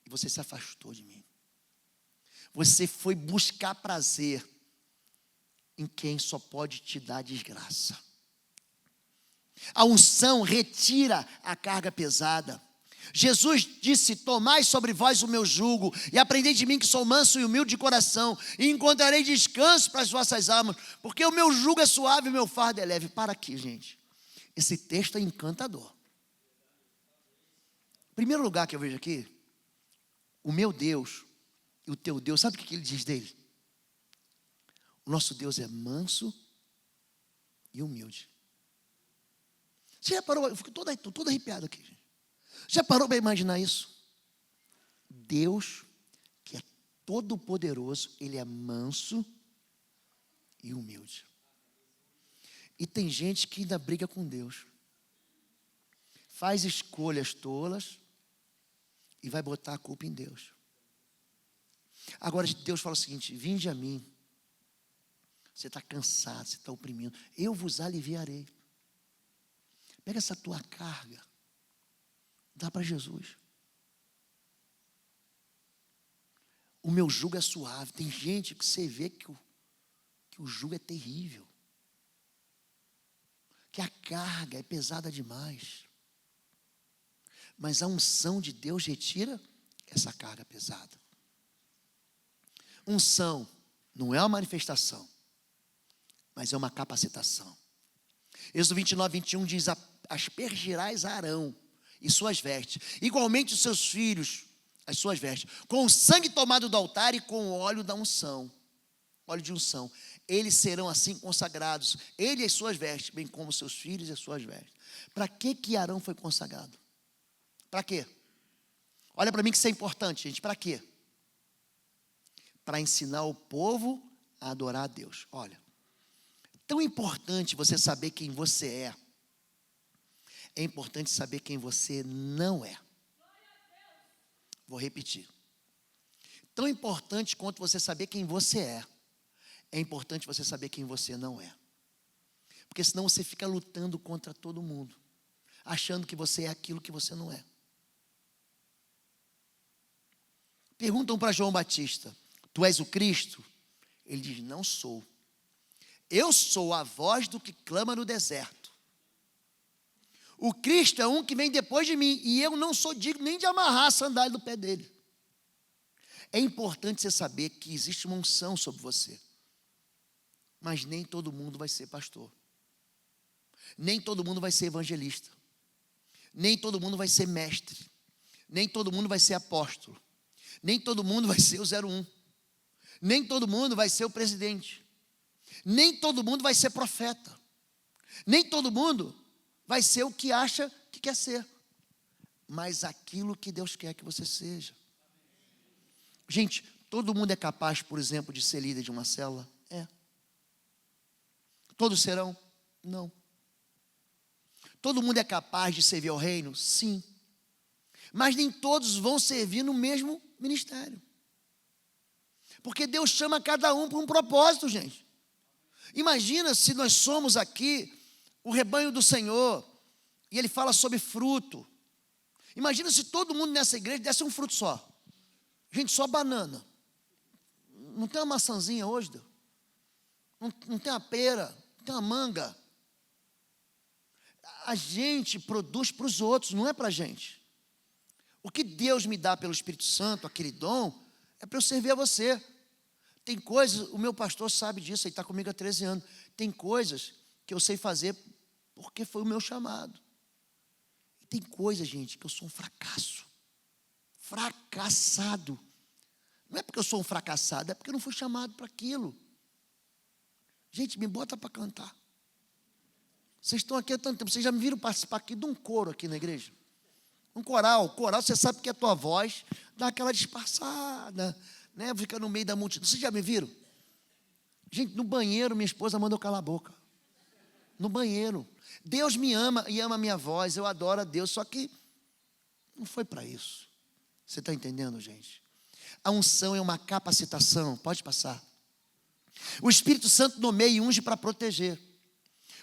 E você se afastou de mim. Você foi buscar prazer em quem só pode te dar desgraça. A unção retira a carga pesada. Jesus disse: tomai sobre vós o meu jugo e aprendei de mim que sou manso e humilde de coração, e encontrarei descanso para as vossas almas, porque o meu jugo é suave e o meu fardo é leve. Para aqui, gente. Esse texto é encantador. Primeiro lugar que eu vejo aqui, o meu Deus e o teu Deus, sabe o que ele diz dele? O nosso Deus é manso e humilde. Você já parou? Eu fico todo arrepiado aqui, gente. Já parou para imaginar isso? Deus, que é todo poderoso, ele é manso e humilde. E tem gente que ainda briga com Deus. Faz escolhas tolas e vai botar a culpa em Deus. Agora Deus fala o seguinte: vinde a mim. Você está cansado, você está oprimido, eu vos aliviarei. Pega essa tua carga, dá para Jesus. O meu jugo é suave. Tem gente que você vê que o jugo é terrível, que a carga é pesada demais. Mas a unção de Deus retira essa carga pesada. Unção não é uma manifestação, mas é uma capacitação. Êxodo 29:21 diz: aspergirás Arão e suas vestes, igualmente os seus filhos, as suas vestes, com o sangue tomado do altar e com o óleo da unção, óleo de unção. Eles serão assim consagrados, ele e as suas vestes, bem como seus filhos e as suas vestes. Para que Arão foi consagrado? Para quê? Olha para mim que isso é importante, gente. Para quê? Para ensinar o povo a adorar a Deus. Olha, tão importante você saber quem você é. É importante saber quem você não é. Vou repetir. Tão importante quanto você saber quem você é importante você saber quem você não é. Porque senão você fica lutando contra todo mundo, achando que você é aquilo que você não é. Perguntam para João Batista: tu és o Cristo? Ele diz: não sou. Eu sou a voz do que clama no deserto. O Cristo é um que vem depois de mim, e eu não sou digno nem de amarrar a sandália do pé dele. É importante você saber que existe uma unção sobre você. Mas nem todo mundo vai ser pastor. Nem todo mundo vai ser evangelista. Nem todo mundo vai ser mestre. Nem todo mundo vai ser apóstolo. Nem todo mundo vai ser o 01. Nem todo mundo vai ser o presidente. Nem todo mundo vai ser profeta. Nem todo mundo vai ser o que acha que quer ser. Mas aquilo que Deus quer que você seja. Gente, todo mundo é capaz, por exemplo, de ser líder de uma célula? É. Todos serão? Não. Todo mundo é capaz de servir ao reino? Sim. Mas nem todos vão servir no mesmo ministério. Porque Deus chama cada um para um propósito, gente. Imagina se nós somos aqui o rebanho do Senhor e Ele fala sobre fruto. Imagina se todo mundo nessa igreja desse um fruto só. Gente, só banana. Não tem uma maçãzinha hoje, Deus? Não tem uma pera, não tem uma manga. A gente produz para os outros, não é para a gente. O que Deus me dá pelo Espírito Santo, aquele dom, é para eu servir a você. Tem coisas, o meu pastor sabe disso, ele está comigo há 13 anos. Tem coisas que eu sei fazer porque foi o meu chamado. E tem coisas, gente, que eu sou um fracasso. Fracassado. Não é porque eu sou um fracassado, é porque eu não fui chamado para aquilo. Gente, me bota para cantar. Vocês estão aqui há tanto tempo, vocês já me viram participar aqui de um coro aqui na igreja? Um coral, você sabe que a tua voz dá aquela disfarçada, né? Fica no meio da multidão. Vocês já me viram? Gente, no banheiro minha esposa mandou calar a boca. no banheiro. Deus me ama e ama a minha voz, eu adoro a Deus, só que não foi para isso. Você está entendendo, gente? A unção é uma capacitação, pode passar. O Espírito Santo nomeia e unge para proteger.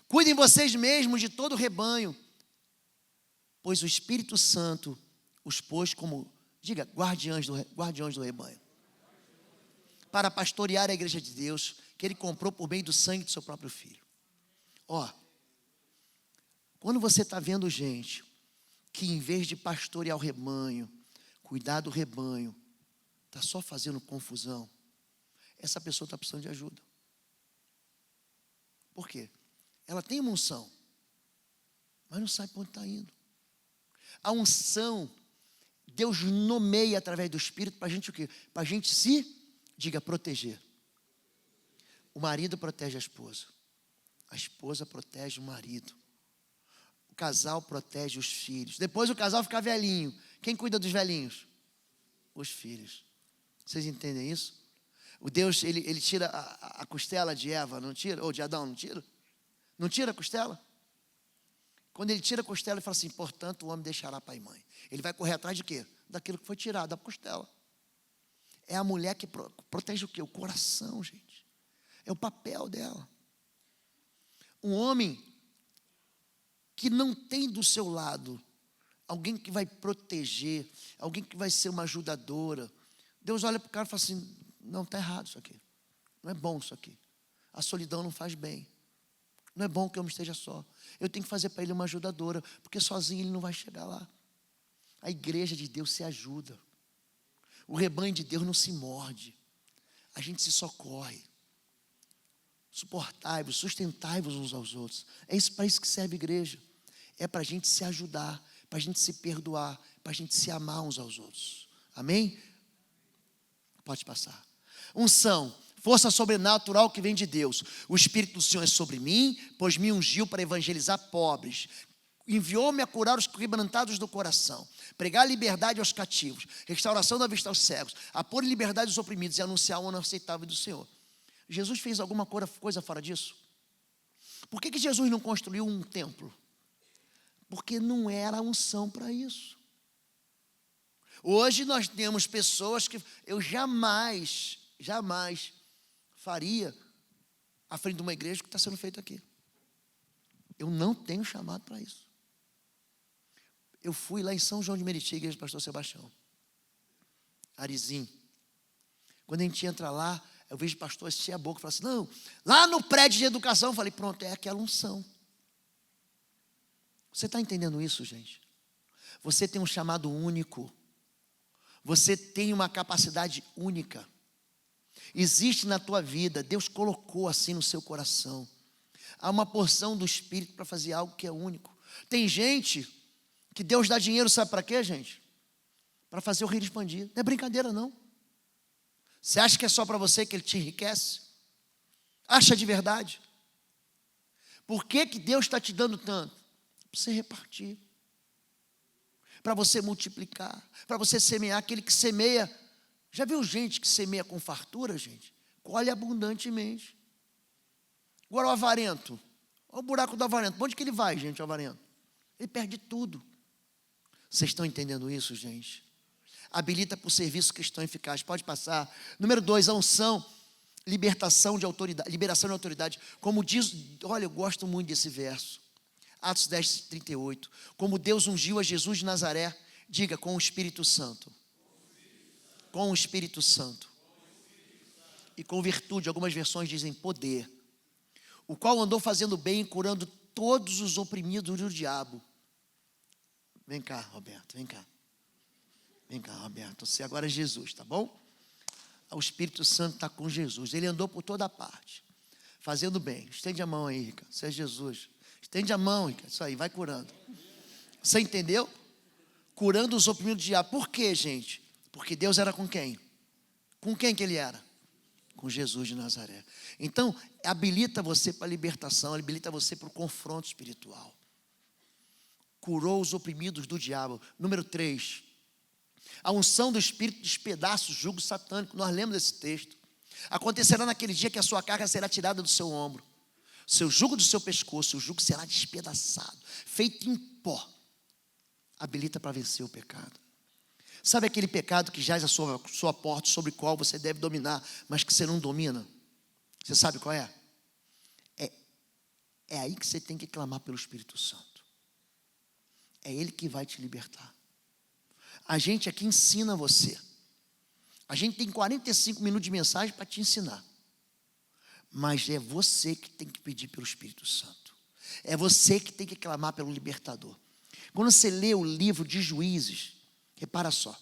Cuidem vocês mesmos de todo o rebanho, pois o Espírito Santo os pôs como, diga, guardiões do rebanho, para pastorear a igreja de Deus, que Ele comprou por meio do sangue do seu próprio Filho. Ó, quando você está vendo gente que em vez de pastorear o rebanho, cuidar do rebanho, está só fazendo confusão, essa pessoa está precisando de ajuda. Por quê? Ela tem uma unção, mas não sabe para onde está indo. A unção, Deus nomeia através do Espírito para a gente o quê? Para a gente se, diga, proteger. O marido protege a esposa protege o marido, o casal protege os filhos. Depois o casal fica velhinho. Quem cuida dos velhinhos? Os filhos. Vocês entendem isso? O Deus, ele tira a costela de Eva, não tira? Ou de Adão, não tira? Não tira a costela? Quando ele tira a costela, ele fala assim, portanto, o homem deixará pai e mãe. Ele vai correr atrás de quê? Daquilo que foi tirado, da costela. É a mulher que protege o quê? O coração, gente. É o papel dela. Um homem que não tem do seu lado alguém que vai proteger, alguém que vai ser uma ajudadora. Deus olha para o cara e fala assim, não, está errado isso aqui. Não é bom isso aqui. A solidão não faz bem. Não é bom que eu homem esteja só. Eu tenho que fazer para ele uma ajudadora, porque sozinho ele não vai chegar lá. A igreja de Deus se ajuda. O rebanho de Deus não se morde. A gente se socorre. Suportai-vos, sustentai-vos uns aos outros. É isso, para isso que serve a igreja. É para a gente se ajudar, para a gente se perdoar, para a gente se amar uns aos outros. Amém? Pode passar. Unção, força sobrenatural que vem de Deus. O Espírito do Senhor é sobre mim, pois me ungiu para evangelizar pobres. Enviou-me a curar os quebrantados do coração, pregar liberdade aos cativos, restauração da vista aos cegos, a pôr em liberdade os oprimidos e anunciar o ano aceitável do Senhor. Jesus fez alguma coisa fora disso? Por que Jesus não construiu um templo? Porque não era unção para isso. Hoje nós temos pessoas que eu jamais faria à frente de uma igreja que está sendo feito aqui. Eu não tenho chamado para isso. Eu fui lá em São João de Meriti, igreja do pastor Sebastião, Arizim. Quando a gente entra lá, eu vejo o pastor encher a boca e falar assim, não, lá no prédio de educação, eu falei, pronto, é aquela unção. Você está entendendo isso, gente? Você tem um chamado único. Você tem uma capacidade única. Existe na tua vida, Deus colocou assim no seu coração. Há uma porção do Espírito para fazer algo que é único. Tem gente que Deus dá dinheiro, sabe para quê, gente? Para fazer o reino expandir. Não é brincadeira, não. Você acha que é só para você que Ele te enriquece? Acha de verdade? Por que Deus está te dando tanto? Para você repartir. Para você multiplicar. Para você semear. Aquele que semeia. Já viu gente que semeia com fartura, gente? Colhe abundantemente. Agora o avarento. Olha o buraco do avarento. Onde que ele vai, gente, o avarento? Ele perde tudo. Vocês estão entendendo isso, gente? Habilita para o serviço cristão eficaz. Pode passar. Número 2, a unção, liberação de autoridade. Como diz, olha, eu gosto muito desse verso. Atos 10, 38. Como Deus ungiu a Jesus de Nazaré, diga, com o Espírito Santo. Com o Espírito Santo. E com virtude, algumas versões dizem poder. O qual andou fazendo bem e curando todos os oprimidos do diabo. Vem cá, Roberto, vem cá. Vem cá, Roberto, você agora é Jesus, tá bom? O Espírito Santo está com Jesus. Ele andou por toda parte, fazendo bem. Estende a mão aí, Rica. Você é Jesus. Estende a mão, Rica. Isso aí, vai curando. Você entendeu? Curando os oprimidos do diabo. Por quê, gente? Porque Deus era com quem? Com quem que Ele era? Com Jesus de Nazaré. Então, habilita você para a libertação, habilita você para o confronto espiritual. Curou os oprimidos do diabo. Número 3. A unção do Espírito despedaça o jugo satânico. Nós lemos esse texto. Acontecerá naquele dia que a sua carga será tirada do seu ombro. seu jugo do seu pescoço, o jugo será despedaçado, feito em pó, habilita para vencer o pecado. Sabe aquele pecado que jaz à sua porta, sobre o qual você deve dominar, mas que você não domina? Você sabe qual é? É aí que você tem que clamar pelo Espírito Santo. É Ele que vai te libertar. A gente aqui ensina você. A gente tem 45 minutos de mensagem para te ensinar. Mas é você que tem que pedir pelo Espírito Santo. É você que tem que clamar pelo libertador. Quando você lê o livro de Juízes, repara só.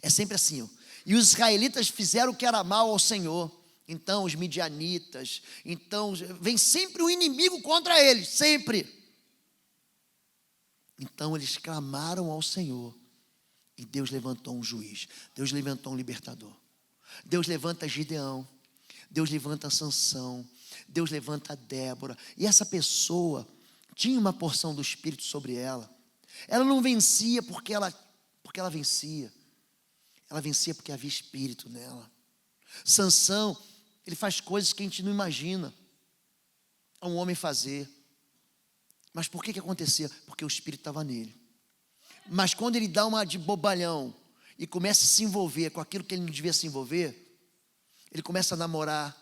É sempre assim, ó. E os israelitas fizeram o que era mal ao Senhor. Então os midianitas, então vem sempre o inimigo contra eles, sempre. Então eles clamaram ao Senhor e Deus levantou um juiz, Deus levantou um libertador. Deus levanta Gideão, Deus levanta Sansão, Deus levanta Débora. E essa pessoa tinha uma porção do Espírito sobre ela. Ela não vencia porque ela vencia. Ela vencia porque havia Espírito nela. Sansão, ele faz coisas que a gente não imagina a um homem fazer. Mas por que acontecia? Porque o Espírito estava nele. Mas quando ele dá uma de bobalhão e começa a se envolver com aquilo que ele não devia se envolver, ele começa a namorar,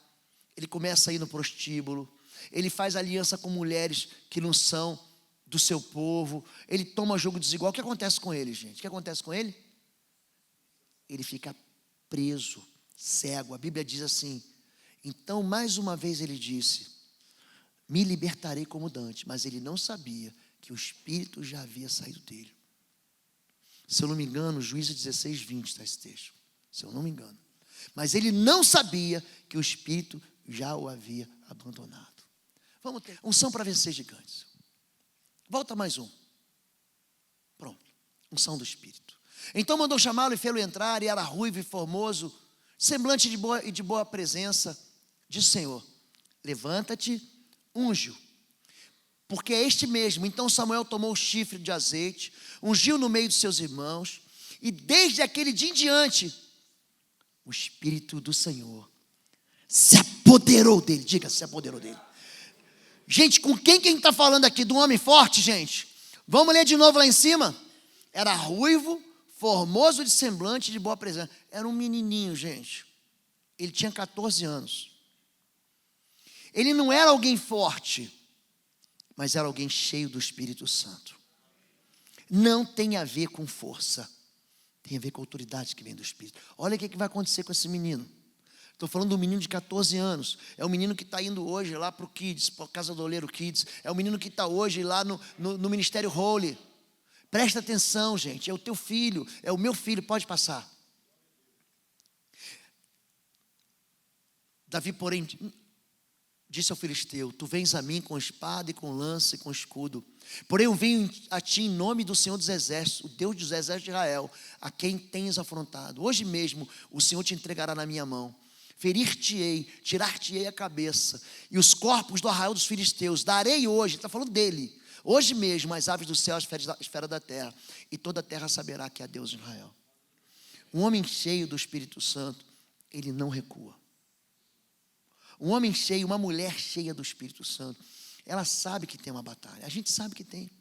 ele começa a ir no prostíbulo, ele faz aliança com mulheres que não são do seu povo, ele toma jogo desigual. O que acontece com ele, gente? O que acontece com ele? Ele fica preso, cego. A Bíblia diz assim: então mais uma vez ele disse: me libertarei como Dante. Mas ele não sabia que o Espírito já havia saído dele. Se eu não me engano, Juízes 16, 20 está esse texto. Se eu não me engano. Mas ele não sabia que o Espírito já o havia abandonado. Vamos ter unção para vencer gigantes. Volta mais um. Pronto. Unção do Espírito. Então mandou chamá-lo e fê-lo entrar, e era ruivo e formoso, semblante de boa presença. Disse o Senhor: levanta-te, unge-o, porque é este mesmo. Então Samuel tomou o chifre de azeite, ungiu no meio dos seus irmãos, e desde aquele dia em diante, o Espírito do Senhor se apoderou dele. Diga, se apoderou dele. Gente, com quem que a gente está falando aqui? Do homem forte, gente? Vamos ler de novo lá em cima? Era ruivo, formoso de semblante, de boa presença. Era um menininho, gente. Ele tinha 14 anos. Ele não era alguém forte, mas era alguém cheio do Espírito Santo. Não tem a ver com força, tem a ver com a autoridade que vem do Espírito. Olha o que vai acontecer com esse menino. Estou falando de um menino de 14 anos. É o menino que está indo hoje lá para o Kids, para a Casa do Oleiro Kids. É o menino que está hoje lá no Ministério Holy. Presta atenção, gente. É o teu filho, é o meu filho. Pode passar. Davi, porém, disse ao filisteu: tu vens a mim com espada e com lança e com escudo. Porém eu venho a ti em nome do Senhor dos Exércitos, o Deus dos Exércitos de Israel, a quem tens afrontado. Hoje mesmo o Senhor te entregará na minha mão. Ferir-te-ei, tirar-te-ei a cabeça, e os corpos do arraial dos filisteus darei hoje. Está falando dele. Hoje mesmo as aves do céu, as esferas da terra, e toda a terra saberá que há Deus em Israel. Um homem cheio do Espírito Santo, ele não recua. Um homem cheio, uma mulher cheia do Espírito Santo, ela sabe que tem uma batalha. A gente sabe que tem.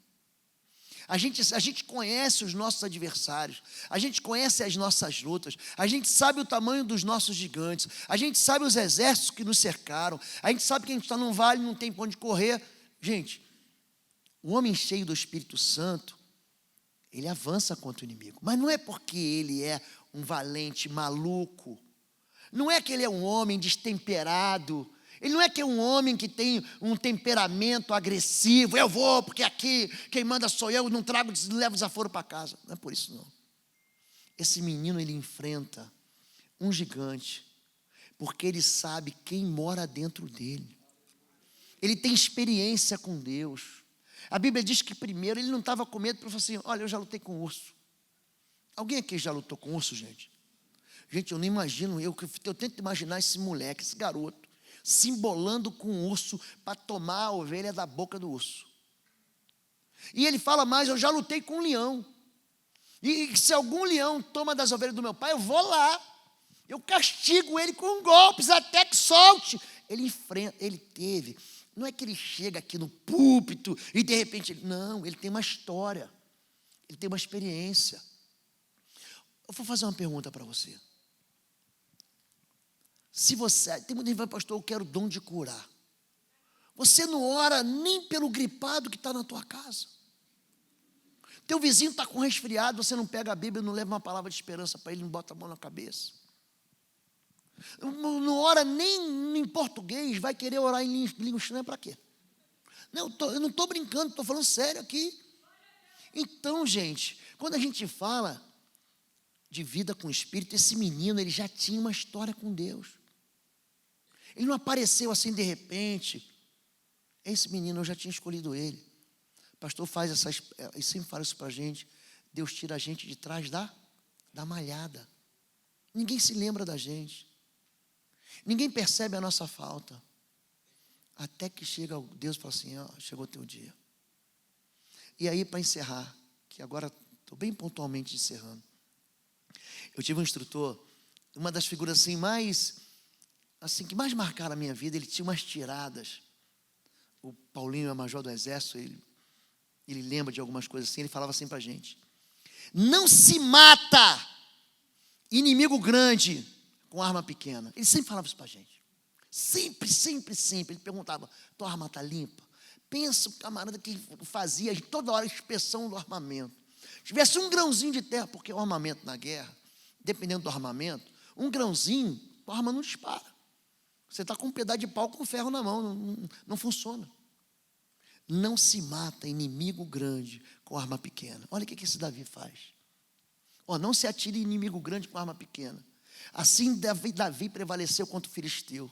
A gente conhece os nossos adversários. A gente conhece as nossas lutas. A gente sabe o tamanho dos nossos gigantes. A gente sabe os exércitos que nos cercaram. A gente sabe que a gente está num vale e não tem para onde correr. Gente, o homem cheio do Espírito Santo, ele avança contra o inimigo. Mas não é porque ele é um valente maluco. Não é que ele é um homem destemperado. Ele não é que é um homem que tem um temperamento agressivo. Eu vou, porque aqui quem manda sou eu, não levo desaforo para casa. Não é por isso não. Esse menino, ele enfrenta um gigante, porque ele sabe quem mora dentro dele. Ele tem experiência com Deus. A Bíblia diz que primeiro ele não estava com medo, porque ele falou assim: olha, eu já lutei com urso. Alguém aqui já lutou com urso, gente? Gente, eu não imagino, eu tento imaginar esse moleque, esse garoto, se embolando com um urso para tomar a ovelha da boca do urso. E ele fala mais: eu já lutei com um leão. E se algum leão toma das ovelhas do meu pai, eu vou lá. Eu castigo ele com golpes até que solte. ele enfrenta, ele teve. Não é que ele chega aqui no púlpito e de repente, não, ele tem uma história, ele tem uma experiência. Eu vou fazer uma pergunta para você. Se você, tem muita gente que vai, pastor, eu quero o dom de curar. Você não ora nem pelo gripado que está na tua casa. Teu vizinho está com resfriado, você não pega a Bíblia, não leva uma palavra de esperança para ele, não bota a mão na cabeça. Não ora nem em português, vai querer orar em língua estranha para quê? Não, eu não estou brincando, estou falando sério aqui. Então, gente, quando a gente fala de vida com o Espírito, esse menino, ele já tinha uma história com Deus. Ele não apareceu assim de repente. Esse menino, eu já tinha escolhido ele. O pastor faz ele sempre fala isso para a gente. Deus tira a gente de trás da malhada. Ninguém se lembra da gente. Ninguém percebe a nossa falta. Até que chega Deus e fala assim, ó, chegou o teu dia. E aí, para encerrar, que agora estou bem pontualmente encerrando. Eu tive um instrutor, uma das figuras que mais marcaram a minha vida, ele tinha umas tiradas. O Paulinho é major do exército, ele lembra de algumas coisas assim, ele falava assim para a gente: não se mata inimigo grande com arma pequena. Ele sempre falava isso para a gente. Sempre, sempre, sempre. Ele perguntava, tua arma está limpa? Pensa o camarada que fazia toda hora inspeção do armamento. Tivesse um grãozinho de terra, porque o armamento na guerra, dependendo do armamento, um grãozinho, a arma não dispara. Você está com um pedaço de pau com ferro na mão, não funciona. Não se mata inimigo grande com arma pequena. Olha o que esse Davi faz. Não se atire inimigo grande com arma pequena. Assim Davi prevaleceu contra o filisteu,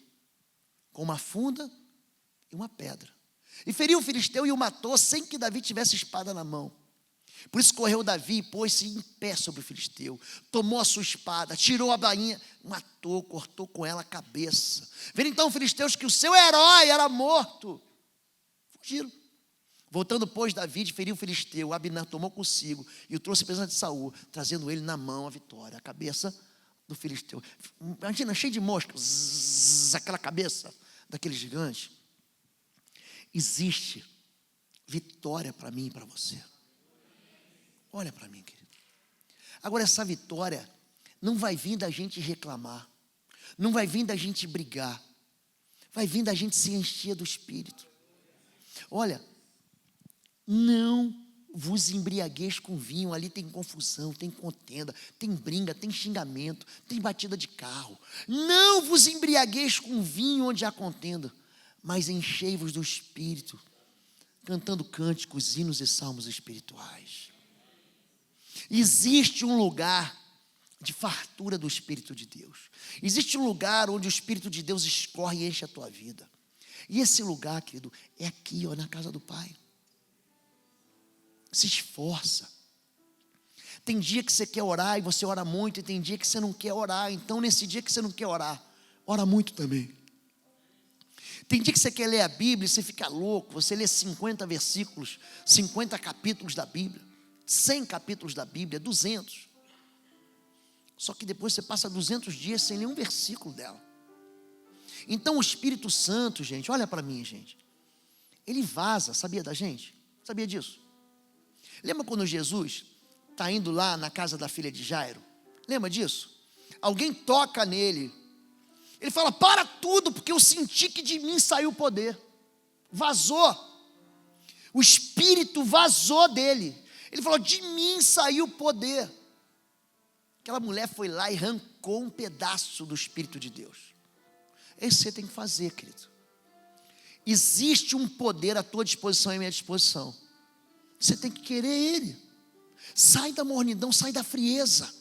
com uma funda e uma pedra. E feriu o filisteu e o matou, sem que Davi tivesse espada na mão. Por isso correu Davi e pôs-se em pé sobre o filisteu, tomou a sua espada, tirou a bainha, matou, cortou com ela a cabeça. Vendo então os filisteus que o seu herói era morto, fugiram. Voltando, pois, Davi feriu o filisteu, Abner tomou consigo e o trouxe preso de Saul, trazendo ele na mão a vitória, a cabeça do filisteu. Imagina, cheio de moscas, aquela cabeça daquele gigante. Existe vitória para mim e para você. Olha para mim, querido. Agora, essa vitória não vai vir da gente reclamar, não vai vir da gente brigar, vai vir da gente se encher do Espírito. Olha, não vos embriagueis com vinho, ali tem confusão, tem contenda, tem briga, tem xingamento, tem batida de carro. Não vos embriagueis com vinho onde há contenda, mas enchei-vos do Espírito, cantando cânticos, hinos e salmos espirituais. Existe um lugar de fartura do Espírito de Deus. Existe um lugar onde o Espírito de Deus escorre e enche a tua vida. E esse lugar, querido, é aqui, na casa do Pai. Se esforça. Tem dia que você quer orar e você ora muito, e tem dia que você não quer orar. Então, nesse dia que você não quer orar, ora muito também. Tem dia que você quer ler a Bíblia e você fica louco, você lê 50 versículos, 50 capítulos da Bíblia, 100 capítulos da Bíblia, 200. Só que depois você passa 200 dias sem ler um versículo dela. Então o Espírito Santo, gente, olha para mim, gente, ele vaza, sabia da gente? Sabia disso? Lembra quando Jesus está indo lá na casa da filha de Jairo? Lembra disso? Alguém toca nele. Ele fala, para tudo, porque eu senti que de mim saiu o poder. Vazou. O Espírito vazou dele. Ele falou, de mim saiu o poder. Aquela mulher foi lá e arrancou um pedaço do Espírito de Deus. Isso você tem que fazer, querido. Existe um poder à tua disposição e à minha disposição. Você tem que querer ele. Sai da mornidão, sai da frieza.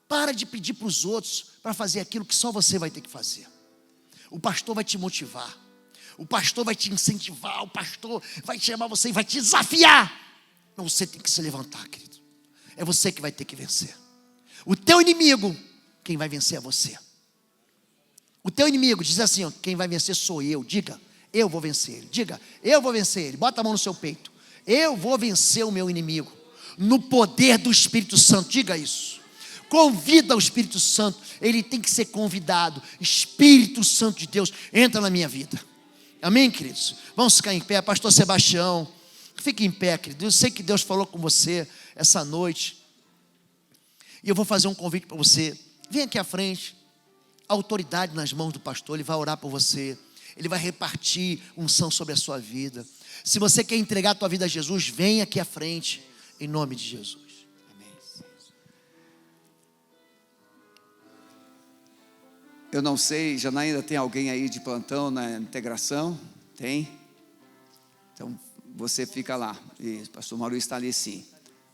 Para de pedir para os outros para fazer aquilo que só você vai ter que fazer. O pastor vai te motivar. O pastor vai te incentivar. O pastor vai te chamar você e vai te desafiar. Mas você tem que se levantar, querido. É você que vai ter que vencer. O teu inimigo, quem vai vencer é você. O teu inimigo, diz assim, quem vai vencer sou eu. Diga, eu vou vencer ele. Diga, eu vou vencer ele. Bota a mão no seu peito. Eu vou vencer o meu inimigo. No poder do Espírito Santo, diga isso. convida o Espírito Santo, ele tem que ser convidado. Espírito Santo de Deus, entra na minha vida. Amém, queridos? Vamos ficar em pé. Pastor Sebastião, fique em pé, querido. Eu sei que Deus falou com você essa noite, e eu vou fazer um convite para você. Vem aqui à frente. A autoridade nas mãos do pastor, ele vai orar por você, ele vai repartir unção sobre a sua vida. Se você quer entregar a tua vida a Jesus, vem aqui à frente, em nome de Jesus. Amém.
Eu não sei, Janaína, tem alguém aí de plantão na integração? Tem? Então você fica lá, e o pastor Maurício está ali sim.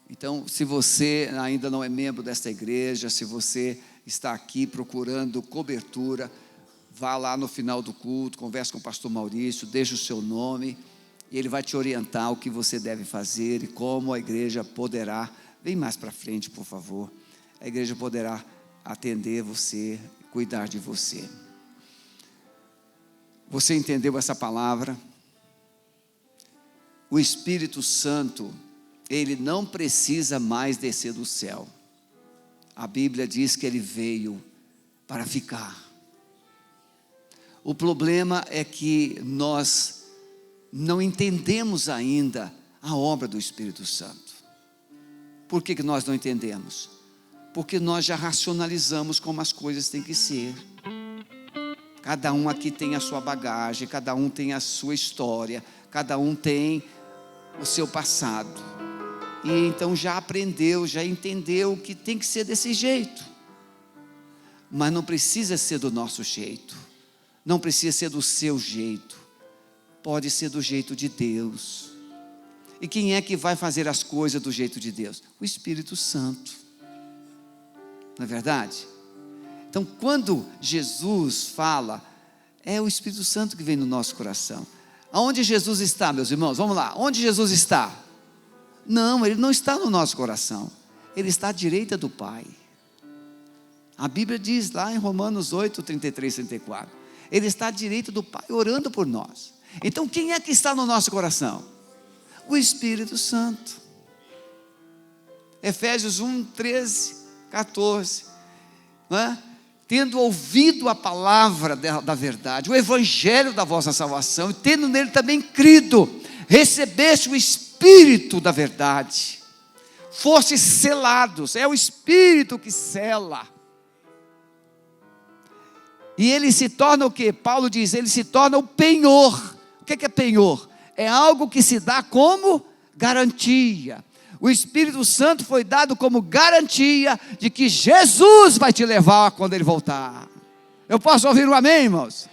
Então, se você ainda não é membro desta igreja, se você está aqui procurando cobertura, vá lá no final do culto, converse com o pastor Maurício, deixe o seu nome, e ele vai te orientar o que você deve fazer e como a igreja poderá, vem mais para frente, por favor, a igreja poderá atender você, cuidar de você. Você entendeu essa palavra? O Espírito Santo, ele não precisa mais descer do céu. A Bíblia diz que ele veio para ficar. O problema é que nós não entendemos ainda a obra do Espírito Santo. Por que nós não entendemos? Porque nós já racionalizamos como as coisas têm que ser. Cada um aqui tem a sua bagagem, cada um tem a sua história, cada um tem o seu passado. E então já aprendeu, já entendeu que tem que ser desse jeito. Mas não precisa ser do nosso jeito. Não precisa ser do seu jeito. Pode ser do jeito de Deus. E quem é que vai fazer as coisas do jeito de Deus? O Espírito Santo. Não é verdade? Então, quando Jesus fala, é o Espírito Santo que vem no nosso coração. Aonde Jesus está, meus irmãos? Vamos lá. Onde Jesus está? Não, ele não está no nosso coração. Ele está à direita do Pai. A Bíblia diz lá em Romanos 8, 33, 34. Ele está à direita do Pai, orando por nós. Então, quem é que está no nosso coração? O Espírito Santo. Efésios 1, 13, 14. Não é? Tendo ouvido a palavra da verdade, o evangelho da vossa salvação, e tendo nele também crido, recebeste o Espírito da verdade, fostes selados. É o Espírito que sela. E ele se torna o que? Paulo diz, ele se torna o penhor. O que é penhor? É algo que se dá como garantia. O Espírito Santo foi dado como garantia de que Jesus vai te levar quando ele voltar. Eu posso ouvir um amém, irmãos?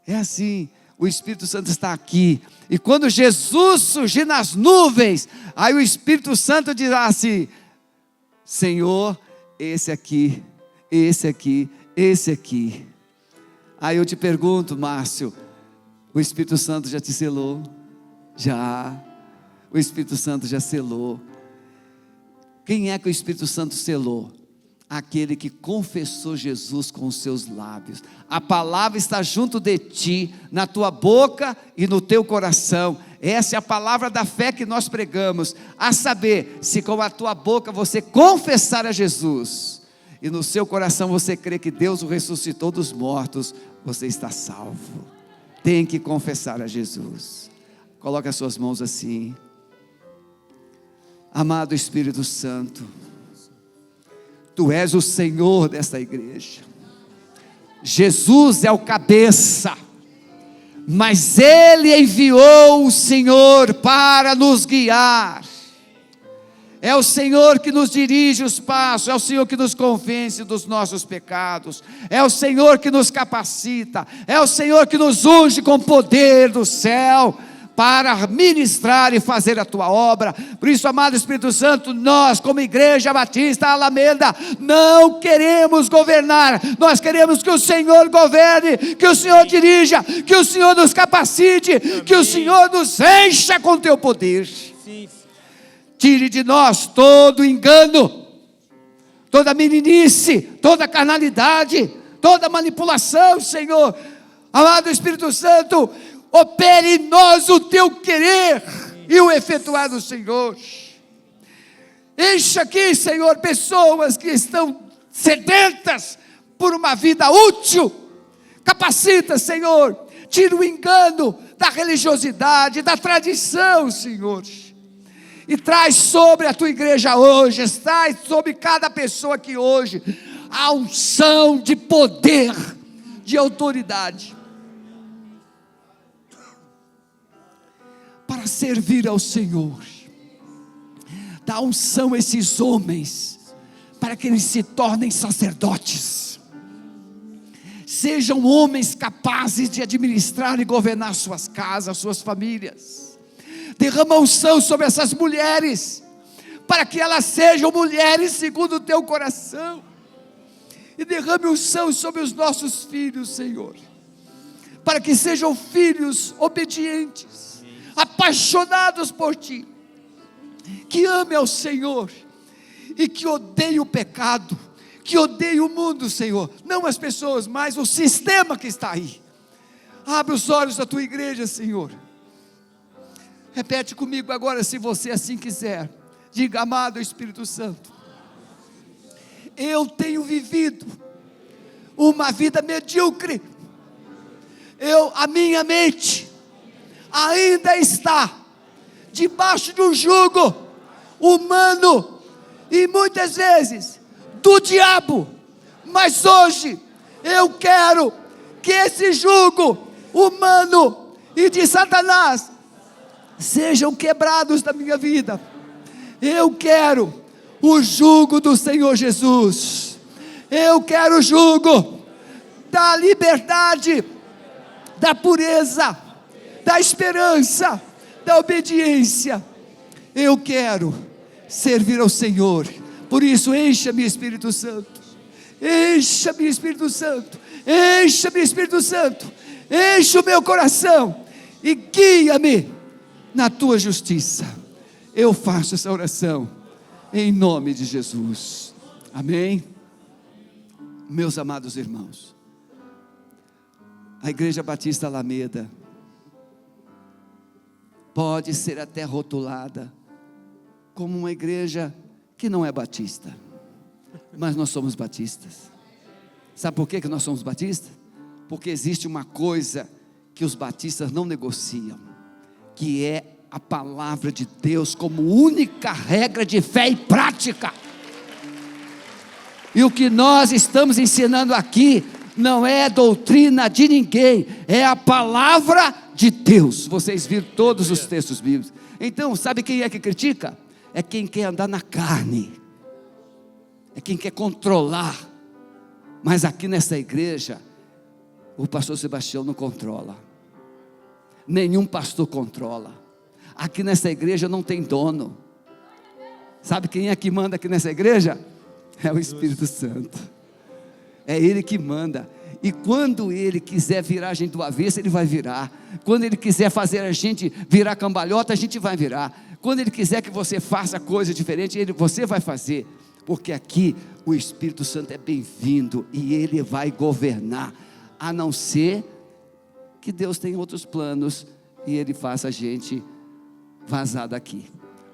É assim, o Espírito Santo está aqui. E quando Jesus surgir nas nuvens, aí o Espírito Santo dirá assim: Senhor, esse aqui, esse aqui, esse aqui. Aí eu te pergunto, Márcio, o Espírito Santo já te selou? Já. O Espírito Santo já selou. Quem é que o Espírito Santo selou? Aquele que confessou Jesus com os seus lábios. A palavra está junto de ti, na tua boca e no teu coração. Essa é a palavra da fé que nós pregamos. A saber, se com a tua boca você confessar a Jesus, e no seu coração você crê que Deus o ressuscitou dos mortos, você está salvo. Tem que confessar a Jesus. Coloque as suas mãos assim. Amado Espírito Santo, Tu és o Senhor desta igreja. Jesus é o cabeça, mas Ele enviou o Senhor para nos guiar. É o Senhor que nos dirige os passos, é o Senhor que nos convence dos nossos pecados, é o Senhor que nos capacita, é o Senhor que nos unge com poder do céu, para ministrar e fazer a tua obra. Por isso, amado Espírito Santo, nós como Igreja Batista Alameda, não queremos governar, nós queremos que o Senhor governe, que o Senhor dirija, que o Senhor nos capacite, que o Senhor nos encha com teu poder. Tire de nós todo engano, toda meninice, toda carnalidade, toda manipulação, Senhor. Amado Espírito Santo, opere em nós o teu querer e o efetuar do Senhor. Encha aqui, Senhor, pessoas que estão sedentas por uma vida útil. Capacita, Senhor, tira o engano da religiosidade, da tradição, Senhor, e traz sobre a tua igreja hoje, traz sobre cada pessoa aqui hoje, a unção de poder, de autoridade, para servir ao Senhor. Dá unção a esses homens, para que eles se tornem sacerdotes, sejam homens capazes de administrar e governar suas casas, suas famílias. Derrama unção sobre essas mulheres, para que elas sejam mulheres segundo o teu coração, e derrame unção sobre os nossos filhos, Senhor, para que sejam filhos obedientes, apaixonados por ti, que amem ao Senhor, e que odeiem o pecado, que odeiem o mundo, Senhor, não as pessoas, mas o sistema que está aí. Abre os olhos da tua igreja, Senhor. Repete comigo agora, se você assim quiser. Diga: amado Espírito Santo, eu tenho vivido uma vida medíocre, a minha mente ainda está debaixo de um jugo humano, e muitas vezes do diabo, mas hoje eu quero que esse jugo humano e de Satanás sejam quebrados da minha vida. Eu quero o jugo do Senhor Jesus, eu quero o jugo da liberdade, da pureza, da esperança, da obediência. Eu quero servir ao Senhor. Por isso, encha-me, Espírito Santo, encha-me, Espírito Santo, encha-me, Espírito Santo, enche o meu coração e guia-me na tua justiça. Eu faço essa oração em nome de Jesus, amém. Meus amados irmãos, a Igreja Batista Alameda pode ser até rotulada como uma igreja que não é batista, mas nós somos batistas. Sabe por que nós somos batistas? Porque existe uma coisa que os batistas não negociam, que é a palavra de Deus como única regra de fé e prática. E o que nós estamos ensinando aqui não é doutrina de ninguém, é a palavra de Deus. Vocês viram todos os textos bíblicos. Então, sabe quem é que critica? É quem quer andar na carne, é quem quer controlar. Mas aqui nessa igreja, o pastor Sebastião não controla, nenhum pastor controla. Aqui nessa igreja não tem dono. Sabe quem é que manda aqui nessa igreja? É o Espírito Santo, é Ele que manda. E quando Ele quiser virar a gente do avesso, Ele vai virar. Quando Ele quiser fazer a gente virar cambalhota, a gente vai virar. Quando Ele quiser que você faça coisa diferente, você vai fazer. Porque aqui o Espírito Santo é bem-vindo e Ele vai governar. A não ser que Deus tenha outros planos e Ele faça a gente vazar daqui.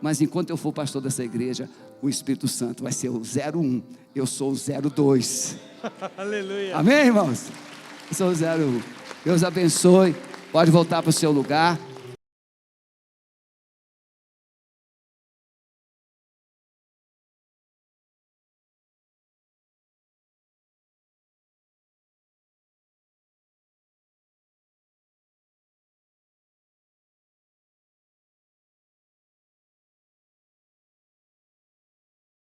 Mas enquanto eu for pastor dessa igreja, o Espírito Santo vai ser o 01, eu sou o 02.
Aleluia.
Amém, irmãos? Eu sou o 01. Deus abençoe. Pode voltar para o seu lugar.